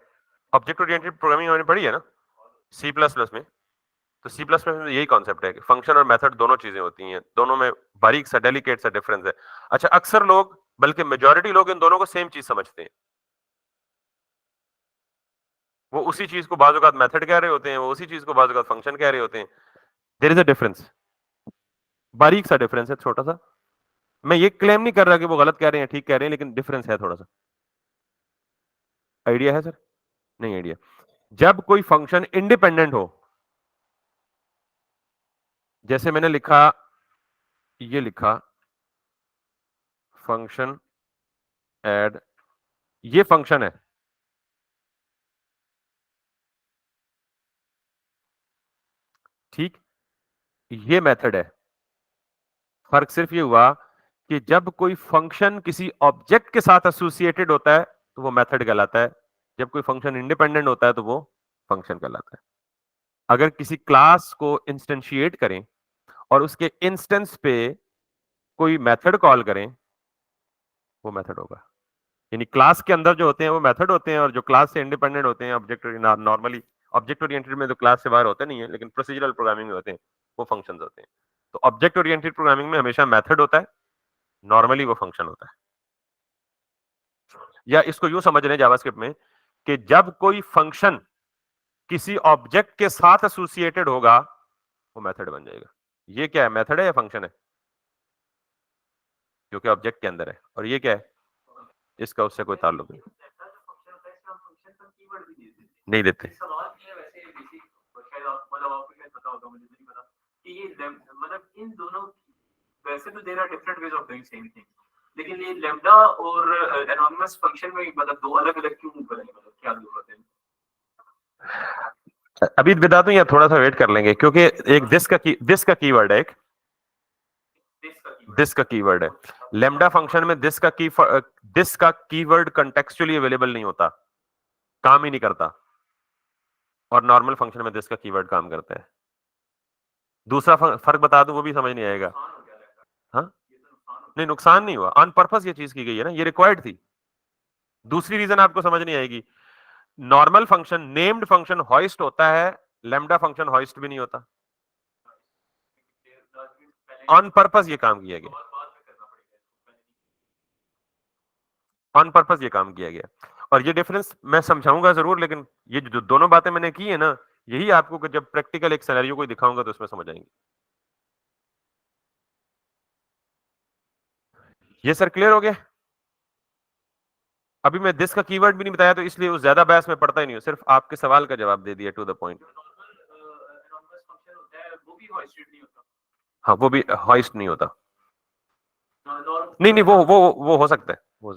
ऑब्जेक्ट ओरिएंटेड प्रोग्रामिंग हमने पढ़ी है ना सी प्लस प्लस में। तो सी प्लस प्लस में यही कॉन्सेप्ट है कि फंक्शन और मेथड दोनों चीजें होती हैं, दोनों में बारीक सा डेलिकेट सा डिफरेंस है। अच्छा, अक्सर लोग, बल्कि मेजोरिटी लोग इन दोनों को सेम चीज समझते हैं। वो उसी चीज को बाज़ औक़ात मेथड कह रहे होते हैं, वो उसी चीज को बाज़ औक़ात फंक्शन कह रहे होते हैं। देयर इज अ डिफरेंस, बारीक सा डिफरेंस है, छोटा सा। मैं ये क्लेम नहीं कर रहा कि वो गलत कह रहे हैं, ठीक कह रहे हैं, लेकिन डिफरेंस है थोड़ा सा। आइडिया है सर? नहीं आइडिया? जब कोई फंक्शन इंडिपेंडेंट हो, जैसे मैंने लिखा, ये लिखा फंक्शन ऐड, ये फंक्शन है, ठीक, ये मेथड है। फर्क सिर्फ ये हुआ कि जब कोई फंक्शन किसी ऑब्जेक्ट के साथ एसोसिएटेड होता है तो वो मेथड कहलाता है, जब कोई फंक्शन इंडिपेंडेंट होता है तो वो फंक्शन कहलाता है। अगर किसी क्लास को इंस्टेंशिएट करें और उसके इंस्टेंस पे कोई मेथड कॉल करें, वो मेथड होगा। यानी क्लास के अंदर जो होते हैं वो मेथड होते हैं, और जो क्लास से इंडिपेंडेंट होते हैं ऑब्जेक्ट, नॉर्मली ऑब्जेक्ट ओरिएंटेड में तो क्लास से बाहर होते नहीं है, लेकिन प्रोसीजरल प्रोग्रामिंग में होते हैं, वो फंक्शंस होते हैं। तो ऑब्जेक्ट ओरिएंटेड प्रोग्रामिंग में हमेशा मेथड होता है, नॉर्मली वो फंक्शन होता है। या इसको यूं समझ लें जावास्क्रिप्ट में कि जब कोई फंक्शन किसी ऑब्जेक्ट के साथ एसोसिएटेड होगा वो मेथड बन जाएगा। ये क्या है, मेथड है या फंक्शन है? क्योंकि ऑब्जेक्ट के अंदर है। और ये क्या है, इसका उससे कोई ताल्लुक नहीं, नहीं देते। वैसे तो there are different ways of doing same thing, लेकिन ये लैम्डा और एनोनिमस फंक्शन में मतलब दो अलग-अलग क्यों बने, मतलब क्या जरूरत है? अभी बता दूं या थोड़ा सा वेट कर लेंगे, क्योंकि एक दिस का कीवर्ड है, एक दिस का कीवर्ड है। लैम्डा फंक्शन में दिस का कीवर्ड कंटेक्चुअली अवेलेबल नहीं होता, काम ही नहीं करता, और नॉर्मल फंक्शन में दिस का कीवर्ड काम करता है। दूसरा फर्क बता दूं, वो भी समझ नहीं आएगा। हाँ, नहीं नुकसान नहीं हुआ, ऑन पर्पस ये चीज की गई है ना, ये रिक्वायर्ड थी। दूसरी रीजन आपको समझ नहीं आएगी। Normal function, named function hoist होता है, लैम्डा फंक्शन हॉइस्ट भी नहीं होता। ऑन पर्पस ये काम किया गया, ऑन पर्पस ये काम किया गया। और ये डिफरेंस मैं समझाऊंगा जरूर, लेकिन ये जो दोनों बातें मैंने की है ना, यही आपको जब प्रैक्टिकल एक सिनेरियो को दिखाऊंगा तो उसमें समझ आएंगे। ये सर क्लियर हो गया? अभी मैं दिस का कीवर्ड भी नहीं बताया, तो इसलिए उस ज्यादा बहस में पड़ता ही नहीं हूं, सिर्फ आपके सवाल का जवाब दे दिया टू द पॉइंट। हाँ, वो भी हॉइस्ट नहीं होता। नहीं नहीं, वो हो सकता है, वो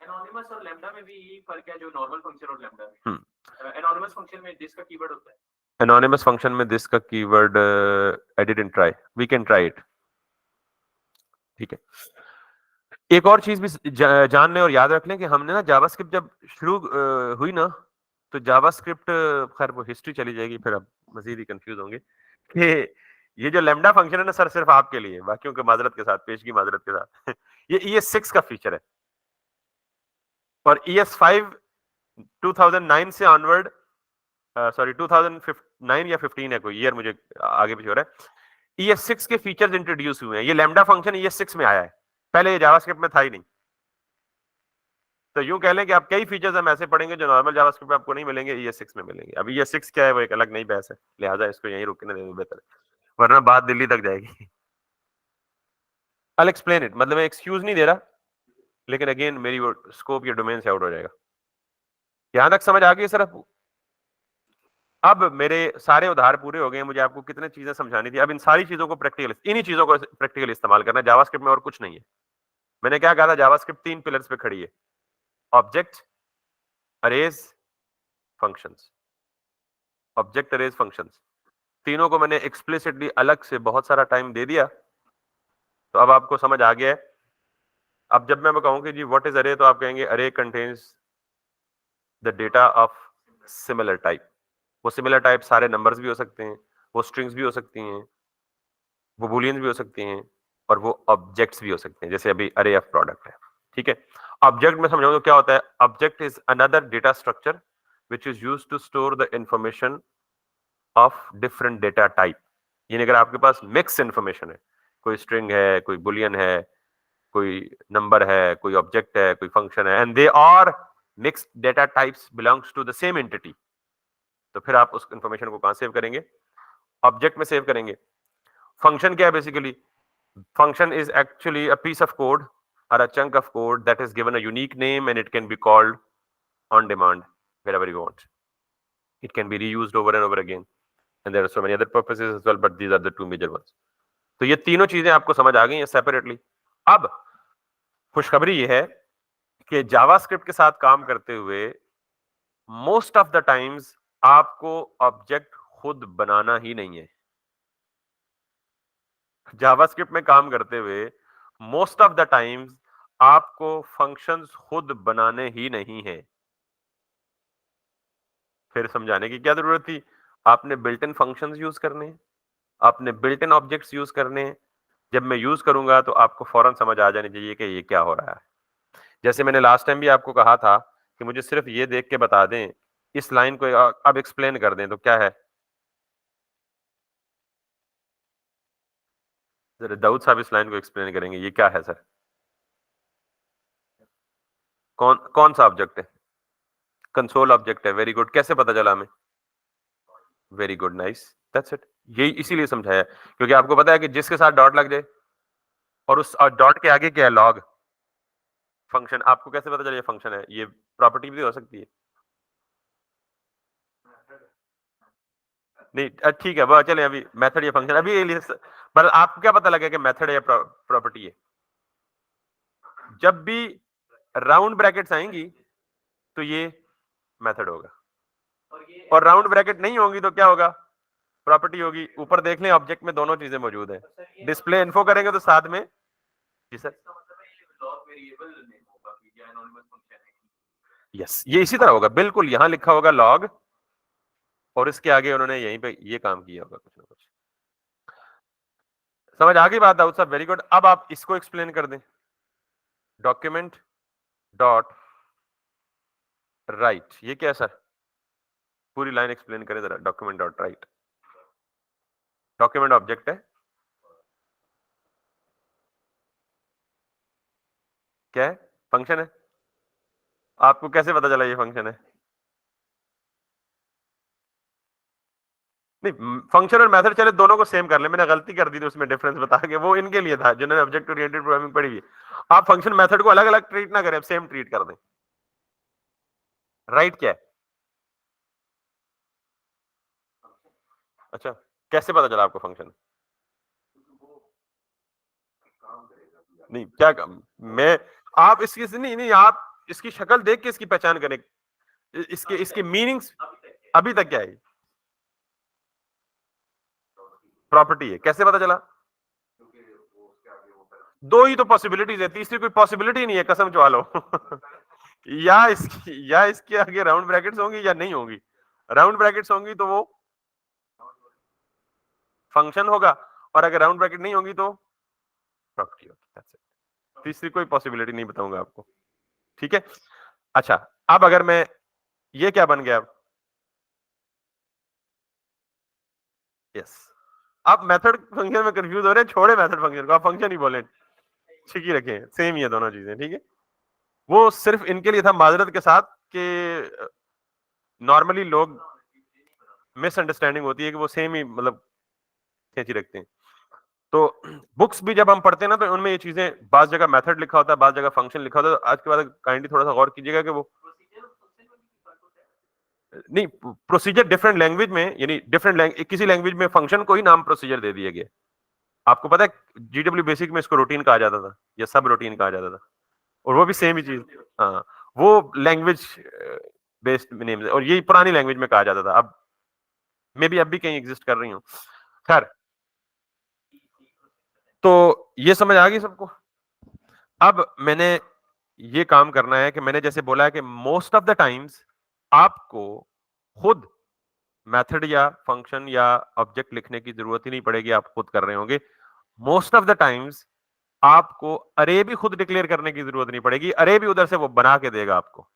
एनोनिमस और लैम्डा में भी यही फर्क है जो नॉर्मल फंक्शन और लैम्डा में। एनोनिमस फंक्शन में दिस का कीवर्ड होता है, एनोनिमस फंक्शन में दिस का keyword I didn't try, we can try it. ठीक है, एक और चीज भी जान लें और याद रख लें कि हमने ना जावास्क्रिप्ट जब शुरू हुई ना, तो जावास्क्रिप्ट, खैर वो हिस्ट्री चली जाएगी, फिर आप मजीद ही कंफ्यूज होंगे कि ये जो लैम्डा फंक्शन है ना सर, सिर्फ आपके लिए, बाकियों के माजरत के साथ, पेशगी माजरत के साथ ये ES6 का फीचर है, और ES5 2009 से ऑनवर्ड, सॉरी 2009 या 15 है, कोई ईयर मुझे आगे पीछे हो रहा है, ES6 के फीचर्स इंट्रोड्यूस हुए हैं। ये लैम्डा फंक्शन ES6 में आया है, पहले ये जावास्क्रिप्ट में था ही नहीं। तो यूं कह लें कि आप कई फीचर्स हम ऐसे पढ़ेंगे जो नॉर्मल जावास्क्रिप्ट में आपको नहीं मिलेंगे, ES6 में मिलेंगे। अभी ES6 क्या है वो एक अलग नई बहस है, लिहाजा इसको यहीं रुकने देना बेहतर है, वरना बात दिल्ली तक जाएगी। आई एक्सप्लेन इट, मतलब मैं एक्सक्यूज नहीं दे रहा, लेकिन अगेन मेरी वो स्कोप या डोमेन से आउट हो जाएगा। यहां तक समझ आ गई सर आपको? अब मेरे सारे उदाहरण पूरे हो गए, मुझे आपको कितने चीजें समझानी थी। अब इन सारी चीजों को प्रैक्टिकल, इन्हीं चीजों को प्रैक्टिकल इस्तेमाल करना है जावास्क्रिप्ट में, और कुछ नहीं है। मैंने क्या कहा था, जावास्क्रिप्ट 3 पिलर्स पे खड़ी है, object, arrays, functions. Object, arrays, functions, तीनों को मैंने एक्सप्लिसिटली अलग से बहुत सारा टाइम दे दिया, तो अब आपको समझ आ गया है। अब जब मैं कहूं कि जी व्हाट इज अरे, तो आप कहेंगे अरे contains the data of similar type. वो सिमिलर टाइप सारे नंबर्स भी हो सकते हैं, वो स्ट्रिंग्स भी हो सकती हैं, वो बूलियंस भी हो सकती हैं, और वो ऑब्जेक्ट्स भी हो सकते हैं, जैसे अभी अरे ऑफ प्रोडक्ट है। ठीक है, ऑब्जेक्ट में समझाऊं तो क्या होता है, object is another data structure which is used to store the information of different data type. यानी अगर आपके पास मिक्स इंफॉर्मेशन है, कोई स्ट्रिंग है, कोई बुलियन है, कोई नंबर है, कोई ऑब्जेक्ट है, कोई फंक्शन है, and they are mixed data types belongs to the same entity, तो फिर आप उस इंफॉर्मेशन को कहां सेव करेंगे, ऑब्जेक्ट में सेव करेंगे। फंक्शन क्या है basically, function is actually a piece of code or a chunk of code that is given a unique name, and it can be called on demand wherever you want. It can be reused over and over again, and there are so many other purposes as well, but these are the two major ones. तो ये तीनों चीजें आपको समझ आ गई हैं separately. अब खुशखबरी ये है कि जावास्क्रिप्ट के साथ काम करते हुए मोस्ट ऑफ द टाइम्स आपको ऑब्जेक्ट खुद बनाना ही नहीं है, जावास्क्रिप्ट में काम करते हुए मोस्ट ऑफ द टाइम्स आपको फंक्शंस खुद बनाने ही नहीं है। फिर समझाने की क्या जरूरत थी? आपने बिल्ट इन फंक्शंस यूज करने हैं, आपने बिल्ट इन ऑब्जेक्ट्स यूज करने हैं। जब मैं यूज करूंगा तो आपको फौरन समझ आ जानी चाहिए कि ये क्या हो रहा है। जैसे मैंने लास्ट टाइम भी आपको कहा था कि मुझे सिर्फ ये देख के बता दें, इस लाइन को अब एक्सप्लेन कर दें, तो क्या है? जरा दाऊद साहब इस लाइन को एक्सप्लेन करेंगे, ये क्या है सर? कौन कौन सा ऑब्जेक्ट है? कंसोल ऑब्जेक्ट है। Very good. कैसे पता चला हमें? Very good, nice, that's it. यही इसीलिए समझाया क्योंकि आपको पता है कि जिसके साथ डॉट लग जाए और उस डॉट के आगे क्या है? Log function. आपको कैसे पता चले ये फंक्शन है? ये प्रॉपर्टी भी हो सकती है। नहीं ठीक है, वो चले अभी मेथड या फंक्शन अभी ये पर आपको क्या पता लगा कि मेथड या प्रॉपर्टी है? जब भी राउंड ब्रैकेट्स आएंगी तो ये मेथड होगा, और राउंड ब्रैकेट नहीं होंगी तो क्या होगा? प्रॉपर्टी होगी। ऊपर देख लें, ऑब्जेक्ट में दोनों चीजें मौजूद है। डिस्प्ले इन्फो करेंगे तो साथ में। जी सर। यस, ये इसी तरह होगा बिल्कुल। यहां लिखा होगा लॉग और इसके आगे उन्होंने यहीं पे ये काम किया होगा कुछ ना कुछ। समझ आ गई बात दाऊद साहब? Very good. अब आप इसको एक्सप्लेन कर दें। डॉक्यूमेंट डॉट राइट, ये क्या है सर? पूरी लाइन एक्सप्लेन करें जरा। Document dot right, document object है, क्या है? फंक्शन है। आपको कैसे पता चला ये फंक्शन है? नहीं, फंक्शन और मेथड चले दोनों को सेम कर ले। मैंने गलती कर दी थी उसमें डिफरेंस बता के, वो इनके लिए था जिन्होंने ऑब्जेक्ट ओरिएंटेड प्रोग्रामिंग पढ़ी हुई। आप फंक्शन मेथड को अलग अलग ट्रीट ना करें, सेम ट्रीट कर दें। राइट क्या है? अच्छा, कैसे पता चला आपको फंक्शन? नहीं क्या मैं आप इसकी नहीं नहीं आप इसकी शक्ल देख के इसकी पहचान करें। इसके इसके मीनिंग्स अभी तक क्या है? प्रॉपर्टी है। कैसे पता चला? दो ही तो पॉसिबिलिटीज है, तीसरी कोई पॉसिबिलिटी नहीं है, कसम चुरा लो। या इसके आगे राउंड ब्रैकेट्स होंगी या नहीं होंगी। राउंड ब्रैकेट्स होंगी तो वो फंक्शन होगा, और अगर राउंड ब्रैकेट नहीं होंगी तो प्रॉपर्टी होगी। तीसरी कोई पॉसिबिलिटी नहीं बताऊंगा आपको, ठीक है? अच्छा, अब अगर मैं ये क्या बन गया? यस। आप मेथड फंक्शन में कंफ्यूज हो रहे हैं, छोड़े मेथड फंक्शन को, आप फंक्शन ही बोले, ठीक ही रखें, सेम ही है दोनों चीजें, ठीक है? वो सिर्फ इनके लिए था माजरत के साथ कि नॉर्मली लोग मिसअंडरस्टैंडिंग होती है कि वो सेम ही मतलब कैची रखते हैं। तो बुक्स भी जब हम पढ़ते हैं ना, तो उनमें ये चीजें, बाज जगह मेथड लिखा होता है, बाज जगह फंक्शन लिखा होता है। तो आज के बाद काइंडली थोड़ा सा गौर कीजिएगा कि वो नहीं, प्रोसीजर डिफरेंट लैंग्वेज में, यानी डिफरेंट किसी लैंग्वेज में फंक्शन को ही नाम प्रोसीजर दे दिया गया। आपको पता है जीडब्ल्यू बेसिक में इसको रूटीन कहा जाता था या सब रूटीन कहा जाता था, और वो भी सेम ही चीज। हाँ, वो लैंग्वेज बेस्ड नेम, और यही पुरानी लैंग्वेज में कहा जाता था। अब मे बी अब भी कहीं एग्जिस्ट कर रही हूँ। खैर, तो ये समझ आ गई सबको? अब मैंने ये काम करना है कि मैंने जैसे बोला है कि मोस्ट ऑफ द टाइम्स आपको खुद मेथड या फंक्शन या ऑब्जेक्ट लिखने की जरूरत ही नहीं पड़ेगी, आप खुद कर रहे होंगे। मोस्ट ऑफ द टाइम्स आपको अरे भी खुद डिक्लेयर करने की जरूरत नहीं पड़ेगी, अरे भी उधर से वो बना के देगा आपको।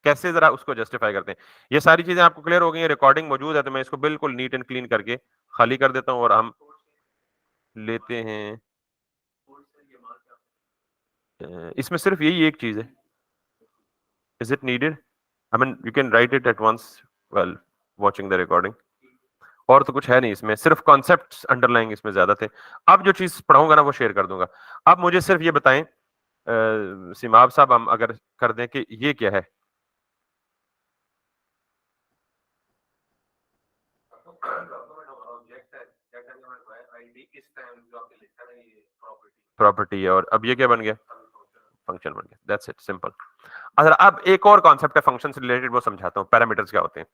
कैसे, जरा उसको जस्टिफाई करते हैं। ये सारी चीजें आपको क्लियर हो गई है, रिकॉर्डिंग मौजूद है, तो मैं इसको बिल्कुल नीट एंड क्लीन करके खाली कर देता हूं और हम लेते हैं। इसमें सिर्फ यही एक चीज है। Is it needed? I mean you can write it at once well watching the recording. और तो कुछ है नहीं इसमें, सिर्फ कॉन्सेप्ट्स अंडरलाइंग इसमें ज्यादा थे। अब जो चीज पढ़ाऊंगा ना वो शेयर कर दूंगा। अब मुझे सिर्फ ये बताएं सिमाब साहब, हम अगर कर दें कि ये क्या है? प्रॉपर्टी है, और अब ये क्या बन गया? फंक्शन बन गया। That's it, simple. अच्छा, अब एक और कॉन्सेप्ट है फंक्शन से रिलेटेड, वो समझाता हूँ। पैरामीटर्स क्या होते हैं,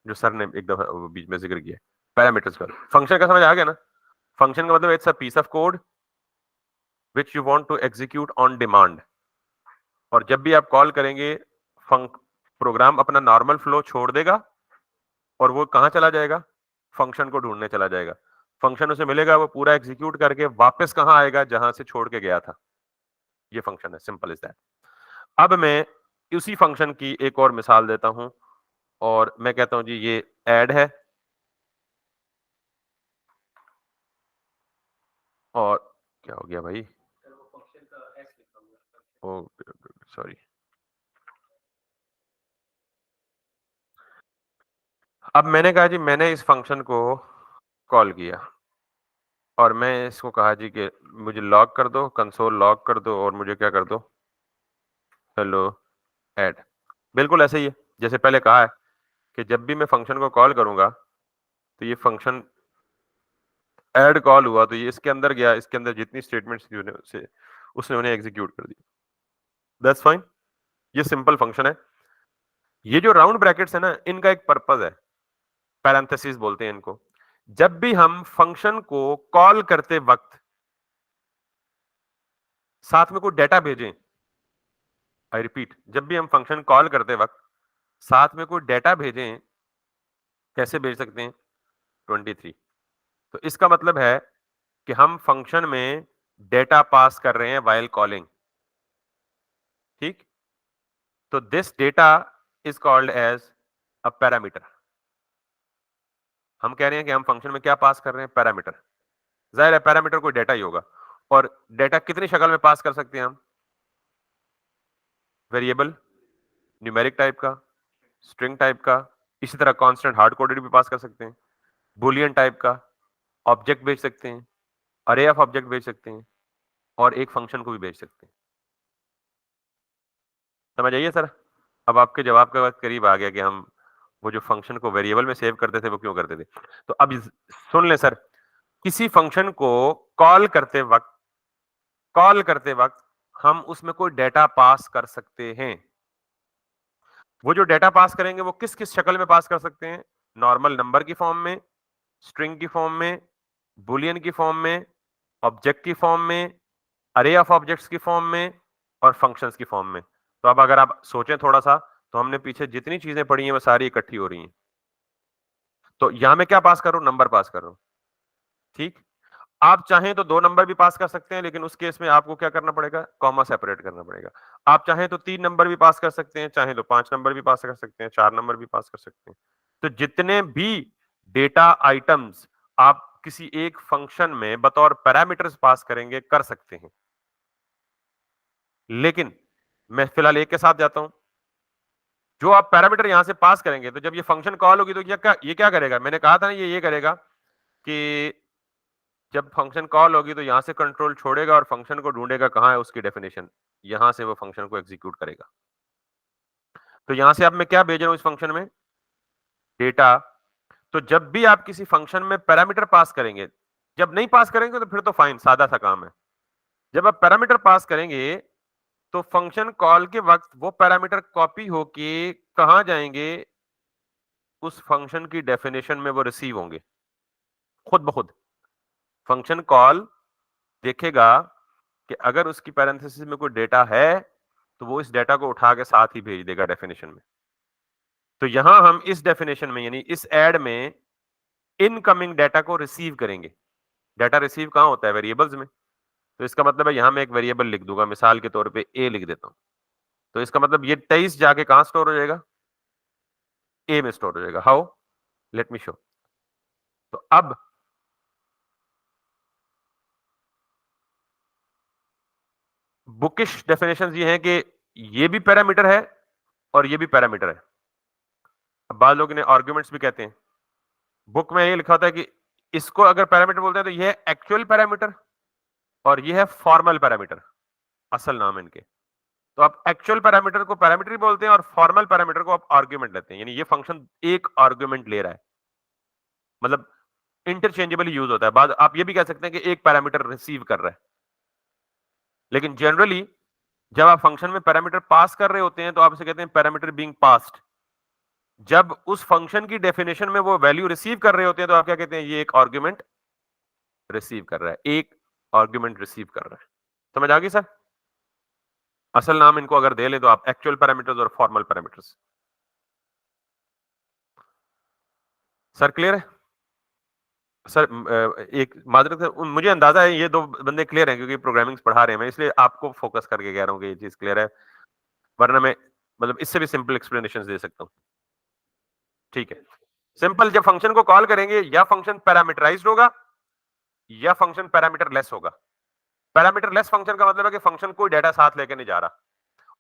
जो सर ने एक दफा बीच में जिक्र किया। पैरामीटर्स का फंक्शन का समझ आ गया ना? फंक्शन का मतलब it's a piece of code which you want to execute on demand. और जब भी आप कॉल करेंगे प्रोग्राम अपना नॉर्मल फ्लो छोड़ देगा और वो कहां चला जाएगा, फंक्शन को ढूंढने चला जाएगा। फंक्शन उसे मिलेगा, वो पूरा एग्जीक्यूट करके वापस कहां आएगा, जहां से छोड़ के गया था। ये फंक्शन है, सिंपल इज दैट। अब मैं उसी फंक्शन की एक और मिसाल देता हूं और मैं कहता हूं जी ये ऐड है और क्या हो गया भाई, ओ सॉरी, अब मैंने कहा जी मैंने इस फंक्शन को कॉल किया और मैं इसको कहा जी कि मुझे लॉग कर दो, कंसोल लॉग कर दो और मुझे क्या कर दो, हेलो ऐड। बिल्कुल ऐसे ही है जैसे पहले कहा है कि जब भी मैं फंक्शन को कॉल करूंगा तो ये फंक्शन ऐड कॉल हुआ तो ये इसके अंदर गया, इसके अंदर जितनी स्टेटमेंट्स थी उन्हें उसने उन्हें एग्जीक्यूट कर दिया। दैट्स फाइन, ये सिंपल फंक्शन है। ये जो राउंड ब्रैकेट्स है ना, इनका एक पर्पस है, पैरेंथेसिस बोलते हैं इनको। जब भी हम फंक्शन को कॉल करते वक्त साथ में कोई डेटा भेजें, आई रिपीट, जब भी हम फंक्शन कॉल करते वक्त साथ में कोई डेटा भेजें, कैसे भेज सकते हैं, 23। तो इसका मतलब है कि हम फंक्शन में डेटा पास कर रहे हैं वाइल कॉलिंग, ठीक। तो this data is called as a parameter. हम कह रहे हैं कि हम फंक्शन में क्या पास कर रहे हैं, पैरामीटर। जाहिर है पैरामीटर कोई डेटा ही होगा और डेटा कितनी शक्ल में पास कर सकते हैं हम, वेरिएबल, न्यूमेरिक टाइप का, स्ट्रिंग टाइप का, इसी तरह कांस्टेंट हार्ड कोडेड भी पास कर सकते हैं, बुलियन टाइप का, ऑब्जेक्ट भेज सकते हैं, अरे ऑफ ऑब्जेक्ट भेज सकते हैं और एक फंक्शन को भी भेज सकते हैं। समझ आइए सर, अब आपके जवाब का वक्त करीब आ गया कि हम वो जो फंक्शन को वेरिएबल में सेव करते थे वो क्यों करते थे। तो अब सुन ले सर, किसी फंक्शन को कॉल करते वक्त हम उसमें कोई डेटा पास कर सकते हैं। वो जो डेटा पास करेंगे वो किस किस शक्ल में पास कर सकते हैं, नॉर्मल नंबर की फॉर्म में, स्ट्रिंग की फॉर्म में, बुलियन की फॉर्म में, ऑब्जेक्ट की फॉर्म में, अरे ऑफ ऑब्जेक्ट्स की फॉर्म में और फंक्शंस की फॉर्म में। तो अब अगर आप सोचें थोड़ा सा, तो हमने पीछे जितनी चीजें पढ़ी हैं वो सारी इकट्ठी हो रही हैं। तो यहां मैं क्या पास कर रहा हूं, नंबर पास कर रहा हूं, ठीक। आप चाहें तो 2 नंबर भी पास कर सकते हैं, लेकिन उस केस में आपको क्या करना पड़ेगा, कॉमा सेपरेट करना पड़ेगा। आप चाहें तो 3 नंबर भी पास कर सकते हैं, चाहे तो 5 नंबर भी पास कर सकते हैं, 4 नंबर भी पास कर सकते हैं। तो जितने भी डेटा आइटम्स आप किसी एक फंक्शन में बतौर पैरामीटर्स पास करेंगे, कर सकते हैं। लेकिन मैं फिलहाल एक के साथ जाता हूं, जो आप पैरामीटर यहां से पास करेंगे तो जब ये फंक्शन कॉल होगी तो ये क्या करेगा, मैंने कहा था ना ये करेगा कि जब फंक्शन कॉल होगी तो यहां से कंट्रोल छोड़ेगा और फंक्शन को ढूंढेगा कहां है उसकी डेफिनेशन, यहां से वो फंक्शन को एग्जीक्यूट करेगा। तो यहां से अब मैं क्या भेज रहा हूं इस फंक्शन में, डेटा। तो जब भी आप किसी फंक्शन में पैरामीटर पास करेंगे, जब नहीं पास करेंगे तो फिर तो फाइन, सादा सा काम है। जब आप पैरामीटर पास करेंगे तो फंक्शन कॉल के वक्त वो पैरामीटर कॉपी होके कहां जाएंगे, उस फंक्शन की डेफिनेशन में वो रिसीव होंगे खुद ब खुद। फंक्शन कॉल देखेगा कि अगर उसकी पैरेंथेसिस में कोई डेटा है तो वो इस डेटा को उठा के साथ ही भेज देगा डेफिनेशन में। तो यहां हम इस डेफिनेशन में यानी इस ऐड में इनकमिंग डेटा को रिसीव करेंगे। डेटा रिसीव कहां होता है, वेरिएबल्स में। तो इसका मतलब है यहां मैं एक वेरिएबल लिख दूंगा, मिसाल के तौर पे ए लिख देता हूं। तो इसका मतलब ये 23 जाके कहां स्टोर हो जाएगा, ए में स्टोर हो जाएगा। How, let me show. तो अब बुकिश डेफिनेशंस ये हैं कि ये भी पैरामीटर है और ये भी पैरामीटर है। अब बाद लोग इन्हें आर्गुमेंट्स भी कहते हैं। बुक में ये लिखा होता है कि इसको अगर पैरामीटर बोलते हैं तो ये है एक्चुअल पैरामीटर और ये है फॉर्मल पैरामीटर, असल नाम इनके। तो आप एक्चुअल पैरामीटर को पैरामीटर ही बोलते हैं और फॉर्मल पैरामीटर को आप आर्गुमेंट लेते हैं, यानी ये फंक्शन एक आर्गुमेंट ले रहा है, मतलब इंटरचेंजेबली यूज होता है। बाद आप ये भी कह सकते हैं कि एक पैरामीटर रिसीव कर रहा है। लेकिन जनरली जब आप फंक्शन में पैरामीटर पास कर रहे होते हैं तो आप इसे कहते हैं पैरामीटर बीइंग पास्ड। जब उस फंक्शन की डेफिनेशन में वो वैल्यू रिसीव कर रहे होते हैं तो आप क्या कहते हैं, ये एक आर्गुमेंट रिसीव कर रहा है, एक आर्ग्यूमेंट रिसीव कर रहा है। समझ आ गई सर? असल नाम इनको अगर दे ले तो आप एक्चुअल पैरामीटर्स और फॉर्मल पैरामीटर्स। सर क्लियर है? सर एक माजरत है, मुझे अंदाजा है ये दो बंदे क्लियर हैं क्योंकि प्रोग्रामिंग पढ़ा रहे हैं, मैं इसलिए आपको फोकस करके कह रहा हूँ कि ये चीज क्लियर है, वरना मैं मतलब इससे भी सिंपल एक्सप्लेनेशन दे सकता हूँ। ठीक है, सिंपल, जब फंक्शन को कॉल करेंगे या फंक्शन पैरामीटराइज्ड होगा या फंक्शन पैरामीटर लेस होगा। पैरामीटर लेस फंक्शन का मतलब है कि फंक्शन कोई डेटा साथ लेके नहीं जा रहा,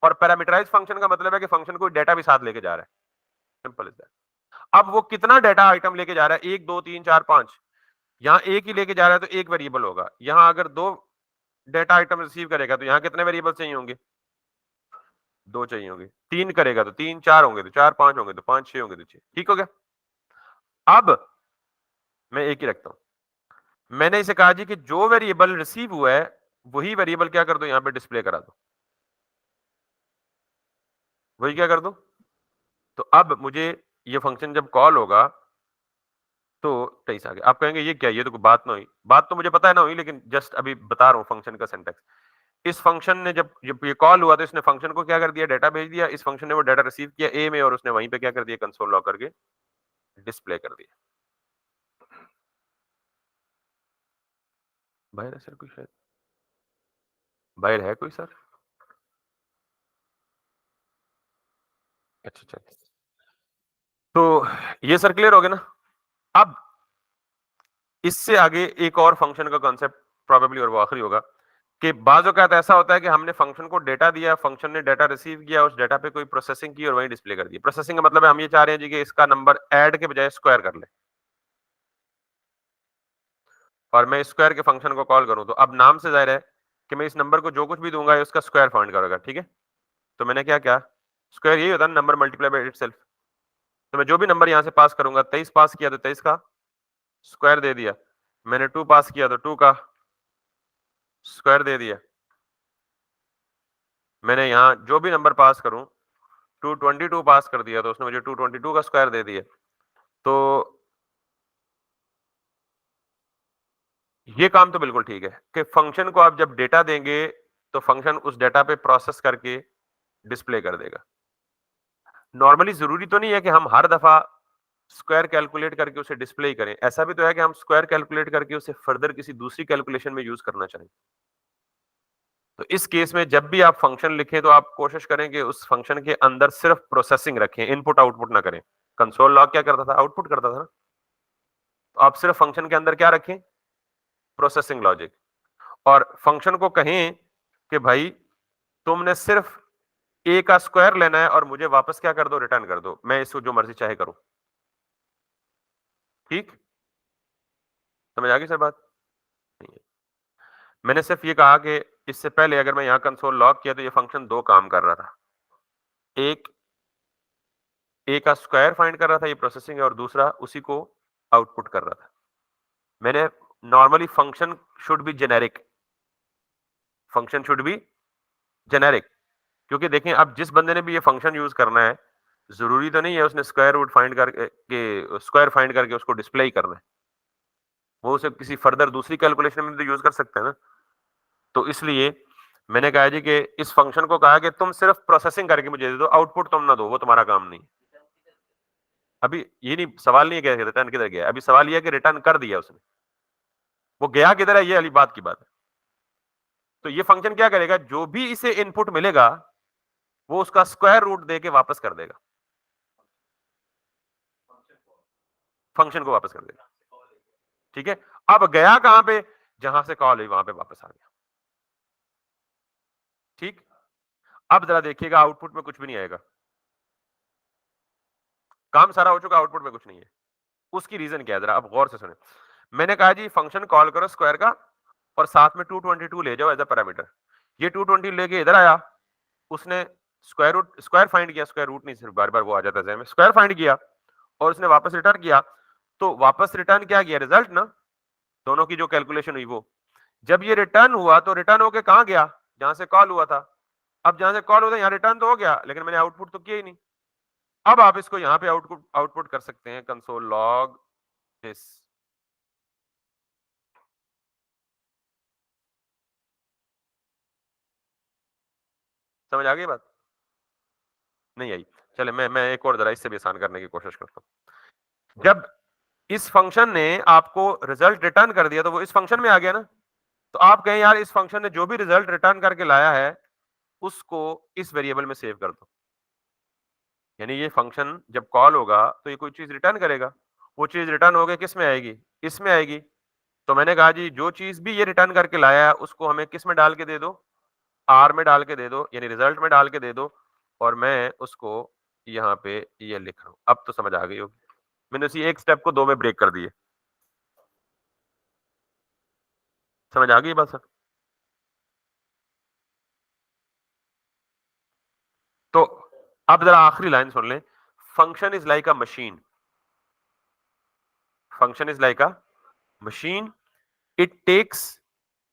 और पैरामीटराइज फंक्शन का मतलब है कि फंक्शन कोई डेटा भी साथ लेके जा रहा है। Simple is that. अब वो कितना डेटा आइटम लेके जा रहा है, 1 2 3 4 5, यहां एक ही लेके जा रहा है तो एक वेरिएबल होगा। यहां अगर दो डेटा आइटम रिसीव करेगा तो यहां कितने वेरिएबल चाहिए होंगे? दो चाहिए होंगे। तीन करेगा तो तीन, चार होंगे तो चार, पांच होंगे तो पांच, छह होंगे तो छह। ठीक हो गया? अब मैं एक ही रखता हूं, मैंने इसे कहा जी कि जो वेरिएबल रिसीव हुआ है वही वेरिएबल क्या कर दो, यहां पे डिस्प्ले करा दो। वही क्या कर दो। तो अब मुझे ये फंक्शन जब कॉल होगा तो 23 आ गया। आप कहेंगे ये क्या, ये तो कोई बात ना हुई। बात तो मुझे पता है ना हुई, लेकिन जस्ट अभी बता रहा हूँ फंक्शन का सिंटैक्स। इस फंक्शन ने जब जब ये कॉल हुआ तो इसने फंक्शन को क्या कर दिया, डेटा भेज दिया। इस फंक्शन ने वो डेटा रिसीव किया ए में और उसने वहीं पे क्या कर दिया, कंसोल लॉग करके डिस्प्ले कर दिया। बाहर है सर कोई, शायद बाहर है कोई सर? अच्छा अच्छा, तो ये सर क्लियर हो गया ना। अब इससे आगे एक और फंक्शन का कॉन्सेप्ट प्रोबेबली, और वो आखिरी होगा, कि बाज़ औक़ात ऐसा होता है कि हमने फंक्शन को डेटा दिया, फंक्शन ने डेटा रिसीव किया, उस डेटा पे कोई प्रोसेसिंग की और वहीं डिस्प्ले कर दिया। प्रोसेसिंग का मतलब है हम ये चाह रहे हैं जी कि इसका नंबर ऐड के बजाय स्क्वायर कर ले, और मैं स्क्वायर के फंक्शन को कॉल करूं, तो अब नाम से जाहिर है कि मैं इस नंबर को जो कुछ भी दूंगा उसका स्क्वायर फाइंड करेगा। ठीक है, तो मैंने क्या किया, स्क्वायर यही होता है नंबर मल्टीप्लाई बाय इटसेल्फ। तो मैं जो भी नंबर यहां से पास करूंगा, 23 पास किया तो 23 का स्क्वायर दे दिया, मैंने 2 पास किया तो 2 का स्क्वायर दे दिया, मैंने यहाँ जो भी नंबर पास करूं 222 पास कर दिया तो उसने मुझे 222 का स्क्वायर दे दिया। तो ये काम तो बिल्कुल ठीक है कि फंक्शन को आप जब डेटा देंगे तो फंक्शन उस डेटा पे प्रोसेस करके डिस्प्ले कर देगा। नॉर्मली जरूरी तो नहीं है कि हम हर दफा स्क्वायर कैलकुलेट करके उसे डिस्प्ले ही करें, ऐसा भी तो है कि हम स्क्वायर कैलकुलेट करके उसे फर्दर किसी दूसरी कैलकुलेशन में यूज करना चाहें। तो इस केस में जब भी आप फंक्शन लिखें तो आप कोशिश करें कि उस फंक्शन के अंदर सिर्फ प्रोसेसिंग रखें, इनपुट आउटपुट ना करें। कंसोल लॉग क्या करता था, आउटपुट करता था ना, तो आप सिर्फ फंक्शन के अंदर क्या रखें, प्रोसेसिंग लॉजिक। और फंक्शन को कहें कि भाई तुमने सिर्फ ए का स्क्वायर लेना है और मुझे वापस क्या कर दो, रिटर्न कर दो, मैं इसको जो मर्जी चाहे करूं। ठीक, समझ आ गई सर बात? नहीं है। मैंने सिर्फ ये कहा कि इससे पहले अगर मैं यहां कंसोल लॉग किया तो ये फंक्शन दो काम कर रहा था, एक ए का स्क्वायर फाइंड कर रहा था, ये प्रोसेसिंग है, और दूसरा उसी को आउटपुट कर रहा था। मैंने normally function should be generic, function should be generic, क्योंकि देखें अब जिस बंदे ने भी ये फंक्शन यूज करना है जरूरी तो नहीं है उसने स्क्वायर रूट फाइंड करके स्क्वायर फाइंड करके उसको डिस्प्ले ही करना है, वो उसे किसी फर्दर दूसरी कैलकुलेशन में तो यूज कर सकते हैं ना। तो इसलिए मैंने कहा जी कि इस फंक्शन को कहा कि तुम सिर्फ प्रोसेसिंग करके मुझे दे दो, आउटपुट तुम ना दो, वो तुम्हारा काम नहीं। अभी ये नहीं सवाल नहीं है कि रिटर्न किधर गया, अभी सवाल ये है कि रिटर्न कर दिया उसने, वो गया किधर है, ये वाली बात की बात है। तो ये फंक्शन क्या करेगा, जो भी इसे इनपुट मिलेगा वो उसका स्क्वायर रूट दे के वापस कर देगा, फंक्शन को वापस कर देगा। ठीक है, अब गया कहां पे, जहां से कॉल हुई वहां पे वापस आ गया। ठीक, अब जरा देखिएगा आउटपुट में कुछ भी नहीं आएगा, काम सारा हो चुका, आउटपुट में कुछ नहीं है। उसकी रीजन क्या है, जरा अब गौर से सुने। मैंने कहा जी फंक्शन कॉल करो स्क्वायर का और साथ में 222 ले जाओ एज अ पैरामीटर। ये 220 लेके इधर आया, उसने स्क्वायर रूट स्क्वायर फाइंड किया, स्क्वायर रूट नहीं, सिर्फ बार बार वो आ जाता है में, स्क्वायर फाइंड किया और उसने वापस रिटर्न किया। तो वापस रिटर्न क्या किया, रिजल्ट ना, दोनों की जो कैलकुलेशन हुई वो। जब ये रिटर्न हुआ तो रिटर्न होके कहां गया, जहां से कॉल हुआ था। अब जहां से कॉल होता है यहाँ रिटर्न तो हो गया, लेकिन मैंने आउटपुट तो किया ही नहीं। अब आप इसको यहाँ पे आउटपुट आउटपुट कर सकते हैं, कंसोल लॉग दिस। समझ आ गई बात? नहीं आई? चले मैं एक और जरा इससे भी आसान करने की कोशिश करता हूँ। जब इस फंक्शन ने आपको रिजल्ट रिटर्न कर दिया तो वो इस फंक्शन में आ गया ना, तो आप कहें यार इस फंक्शन ने जो भी रिजल्ट रिटर्न करके लाया है उसको इस वेरिएबल में सेव कर दो। यानी ये फंक्शन जब कॉल होगा तो ये कोई चीज रिटर्न करेगा, वो चीज रिटर्न होके किस में आएगी? इसमें आएगी। तो मैंने कहा जी जो चीज भी ये रिटर्न करके लाया है उसको हमें किस में डाल के दे दो? आर में डाल के दे दो, यानी रिजल्ट में डाल के दे दो, और मैं उसको यहाँ पे ये लिख रहा हूं। अब तो समझ आ गई होगी, मैंने उसी एक स्टेप को दो में ब्रेक कर दिए। समझ आ गई बात सर? तो अब जरा आखिरी लाइन सुन लें। Function is like a machine, function is like a machine, it takes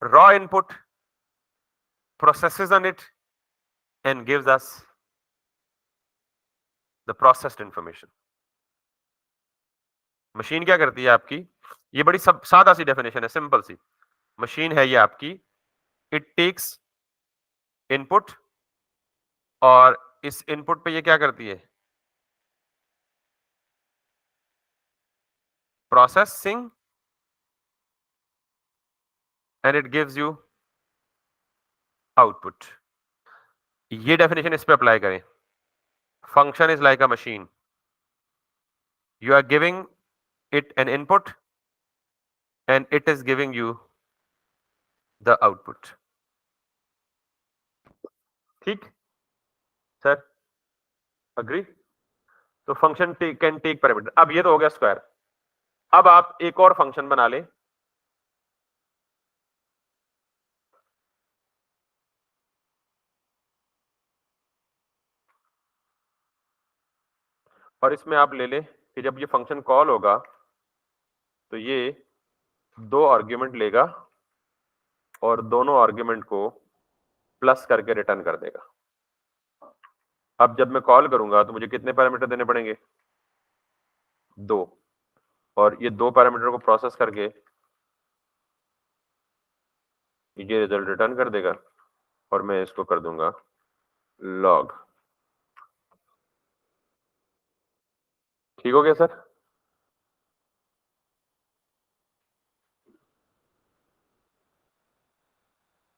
raw input, processes on it, and gives us the processed information. Machine क्या करती है आपकी? ये बड़ी सब सादा सी डेफिनेशन है, सिंपल सी। मशीन है ये आपकी, इट टेक्स इनपुट, और इस इनपुट पे ये क्या करती है? Processing, and it gives you output. ये डेफिनेशन इस पे अप्लाई करें। Function is like a machine, you are giving it an input and it is giving you the output. ठीक सर? अग्री? तो फंक्शन कैन टेक पैरामीटर। अब ये तो हो गया स्क्वायर। अब आप एक और फंक्शन बना लें, और इसमें आप ले लें कि जब ये फंक्शन कॉल होगा तो ये दो आर्ग्यूमेंट लेगा और दोनों आर्ग्यूमेंट को प्लस करके रिटर्न कर देगा। अब जब मैं कॉल करूंगा तो मुझे कितने पैरामीटर देने पड़ेंगे? दो। और ये दो पैरामीटर को प्रोसेस करके ये रिजल्ट रिटर्न कर देगा, और मैं इसको कर दूंगा लॉग। ठीक हो गया सर?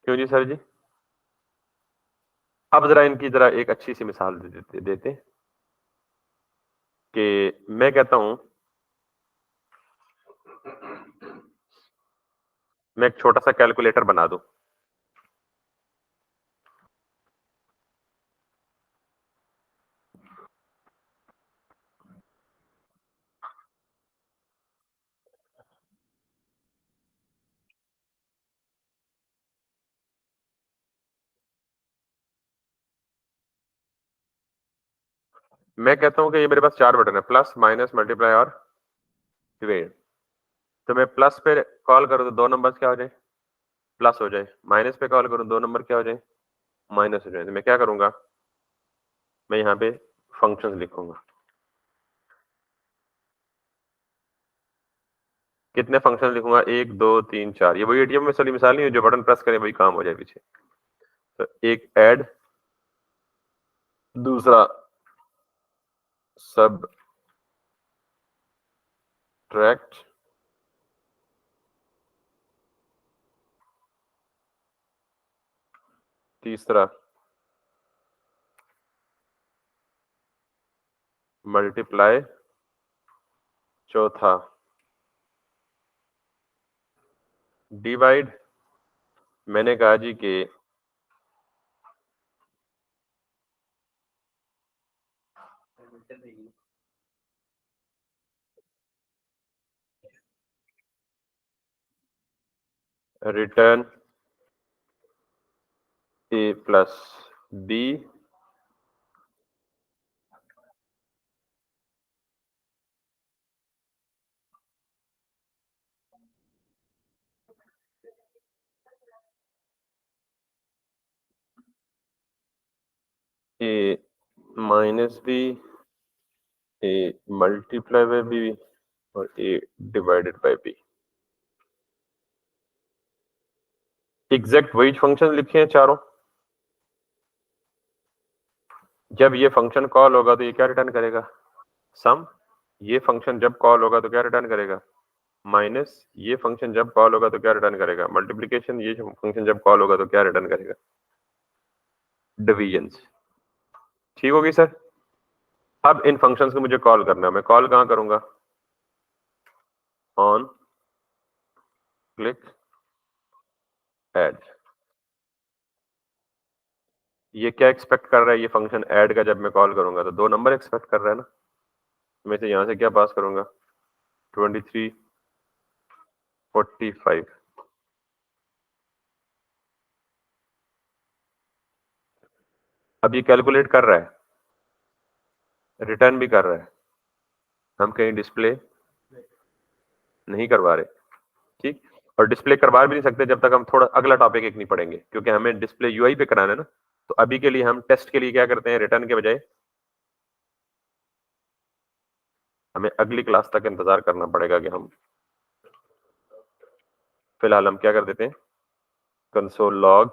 क्यों जी सर जी? अब जरा इनकी जरा एक अच्छी सी मिसाल देते कि मैं कहता हूं, मैं एक छोटा सा कैलकुलेटर बना दूं। मैं कहता हूं कि ये मेरे पास चार बटन है, प्लस माइनस मल्टीप्लाई और डिवाइड। तो मैं प्लस पे कॉल करूं तो दो नंबर्स क्या हो जाए? प्लस हो जाए। माइनस पे कॉल करूं दो नंबर क्या हो जाए? माइनस हो जाए। तो मैं क्या करूंगा? मैं यहाँ पे फंक्शंस लिखूंगा। कितने फंक्शन लिखूंगा? एक, दो, तीन, चार। ये वही एटीएम में चली मिसाल नहीं है, जो बटन प्रेस करे वही काम हो जाए पीछे। तो एक ऐड, दूसरा सब ट्रैक्ट, तीसरा मल्टीप्लाई, चौथा डिवाइड। मैंने कहा जी कि return a plus b a minus b, a multiply by b, और a divided by b. Exact वही फंक्शन लिखे हैं चारों। जब ये फंक्शन कॉल होगा तो ये क्या रिटर्न करेगा, सम। ये फंक्शन जब कॉल होगा तो क्या रिटर्न करेगा, माइनस। ये फंक्शन जब कॉल होगा तो क्या रिटर्न करेगा, मल्टीप्लिकेशन। ये फंक्शन जब कॉल होगा तो क्या रिटर्न करेगा, डिवीजन। ठीक होगी सर। अब इन फंक्शंस को मुझे कॉल करना है, मैं कॉल कहां करूंगा, ऑन क्लिक ऐड। ये क्या एक्सपेक्ट कर रहा है, ये फंक्शन ऐड का जब मैं कॉल करूंगा तो 2 नंबर एक्सपेक्ट कर रहा है ना। मैं से यहां से क्या पास करूंगा, 23 45। अब ये कैलकुलेट कर रहा है, रिटर्न भी कर रहा है, हम कहीं डिस्प्ले नहीं करवा रहे। ठीक, और डिस्प्ले करवा भी नहीं सकते जब तक हम थोड़ा अगला टॉपिक एक नहीं पढ़ेंगे, क्योंकि हमें डिस्प्ले यूआई पे कराना है ना। तो अभी के लिए हम टेस्ट के लिए क्या करते हैं, रिटर्न के बजाय हमें अगली क्लास तक इंतजार करना पड़ेगा कि हम फिलहाल हम क्या कर देते हैं, console log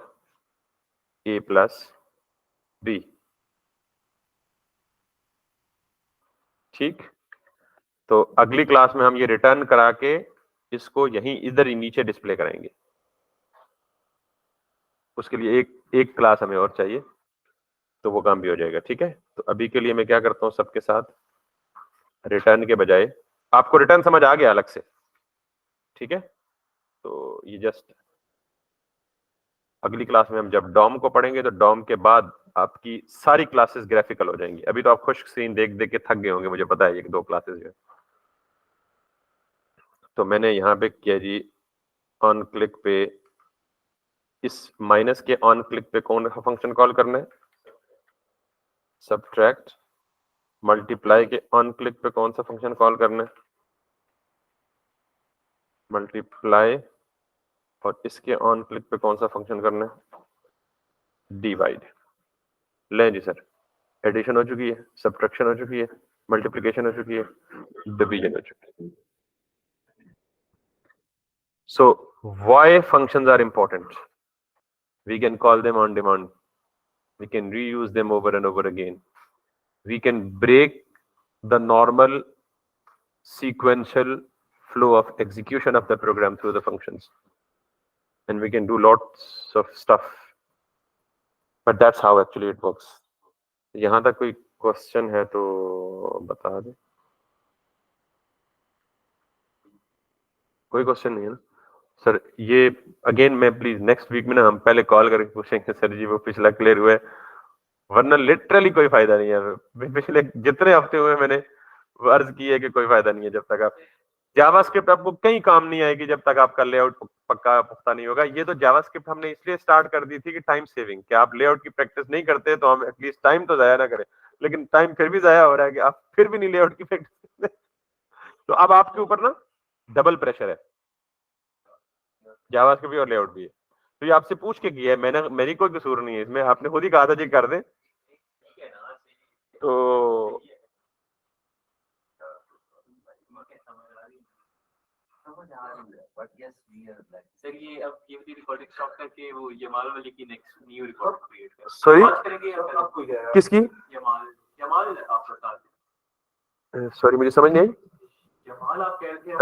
a plus b। ठीक, तो अगली क्लास में हम ये रिटर्न करा के इसको यहीं इधर ही नीचे डिस्प्ले कराएंगे। उसके लिए एक क्लास हमें और चाहिए, तो वो काम भी हो जाएगा। ठीक है, तो अभी के लिए मैं क्या करता हूं, सबके साथ रिटर्न के बजाय, आपको रिटर्न समझ आ गया अलग से, ठीक है। तो ये जस्ट अगली क्लास में हम जब डॉम को पढ़ेंगे तो डॉम के बाद आपकी सारी क्लासेस ग्राफिकल हो जाएंगी। अभी तो आप खुश सीन देख देख के थक गए होंगे, मुझे पता है, 1-2 क्लासेस जो है। तो मैंने यहाँ पे किया जी, ऑन क्लिक पे, इस माइनस के ऑन क्लिक पे कौन सा फंक्शन कॉल करना है, सबट्रैक्ट। मल्टीप्लाई के ऑन क्लिक पे कौन सा फंक्शन कॉल करना है, मल्टीप्लाई। और इसके ऑन क्लिक पे कौन सा फंक्शन करना है, डिवाइड। लें जी सर, एडिशन हो चुकी है, सब्ट्रैक्शन हो चुकी है, मल्टीप्लिकेशन हो चुकी है, डिवीजन हो चुकी है। So why functions are important? We can call them on demand. We can reuse them over and over again. We can break the normal sequential flow of execution of the program through the functions. And we can do lots of stuff. But that's how actually it works. यहाँ तक कोई question है तो बता दे। कोई question नहीं है ना सर। ये अगेन मैं प्लीज नेक्स्ट वीक में ना हम पहले कॉल करके पूछेंगे सर जी वो पिछला क्लियर हुआ है, वरना लिटरली कोई फायदा नहीं है। पिछले जितने हफ्ते हुए मैंने अर्ज की है कि कोई फायदा नहीं है जब तक आप जावास्क्रिप्ट, आपको कहीं काम नहीं आएगी जब तक आपका लेआउट पक्का पुख्ता नहीं होगा। ये तो जावास्क्रिप्ट हमने इसलिए स्टार्ट कर दी थी कि टाइम सेविंग, कि आप लेआउट की प्रैक्टिस नहीं करते तो हम एटलीस्ट टाइम तो जाया ना करें। लेकिन टाइम फिर भी जाया हो रहा है कि आप फिर भी नहीं लेआउट की प्रैक्टिस। तो अब आपके ऊपर ना डबल प्रेशर है, जावास्क्रिप्ट भी और लेआउट भी है। तो ये आपसे पूछ के किया है मैंने, मेरी कोई कसूर नहीं है इसमें, आपने खुद ही कहा था जी कर दें। तो सर ये अब ये वाली रिकॉर्डिंग स्टॉप करके वो यमाल वाली की नेक्स्ट न्यू रिकॉर्ड क्रिएट करें। सॉरी बात करेंगे आपको किसकी, यमाल आप बता दें। सॉरी मुझे समझ नहीं आई। यमाल आप कह रहे थे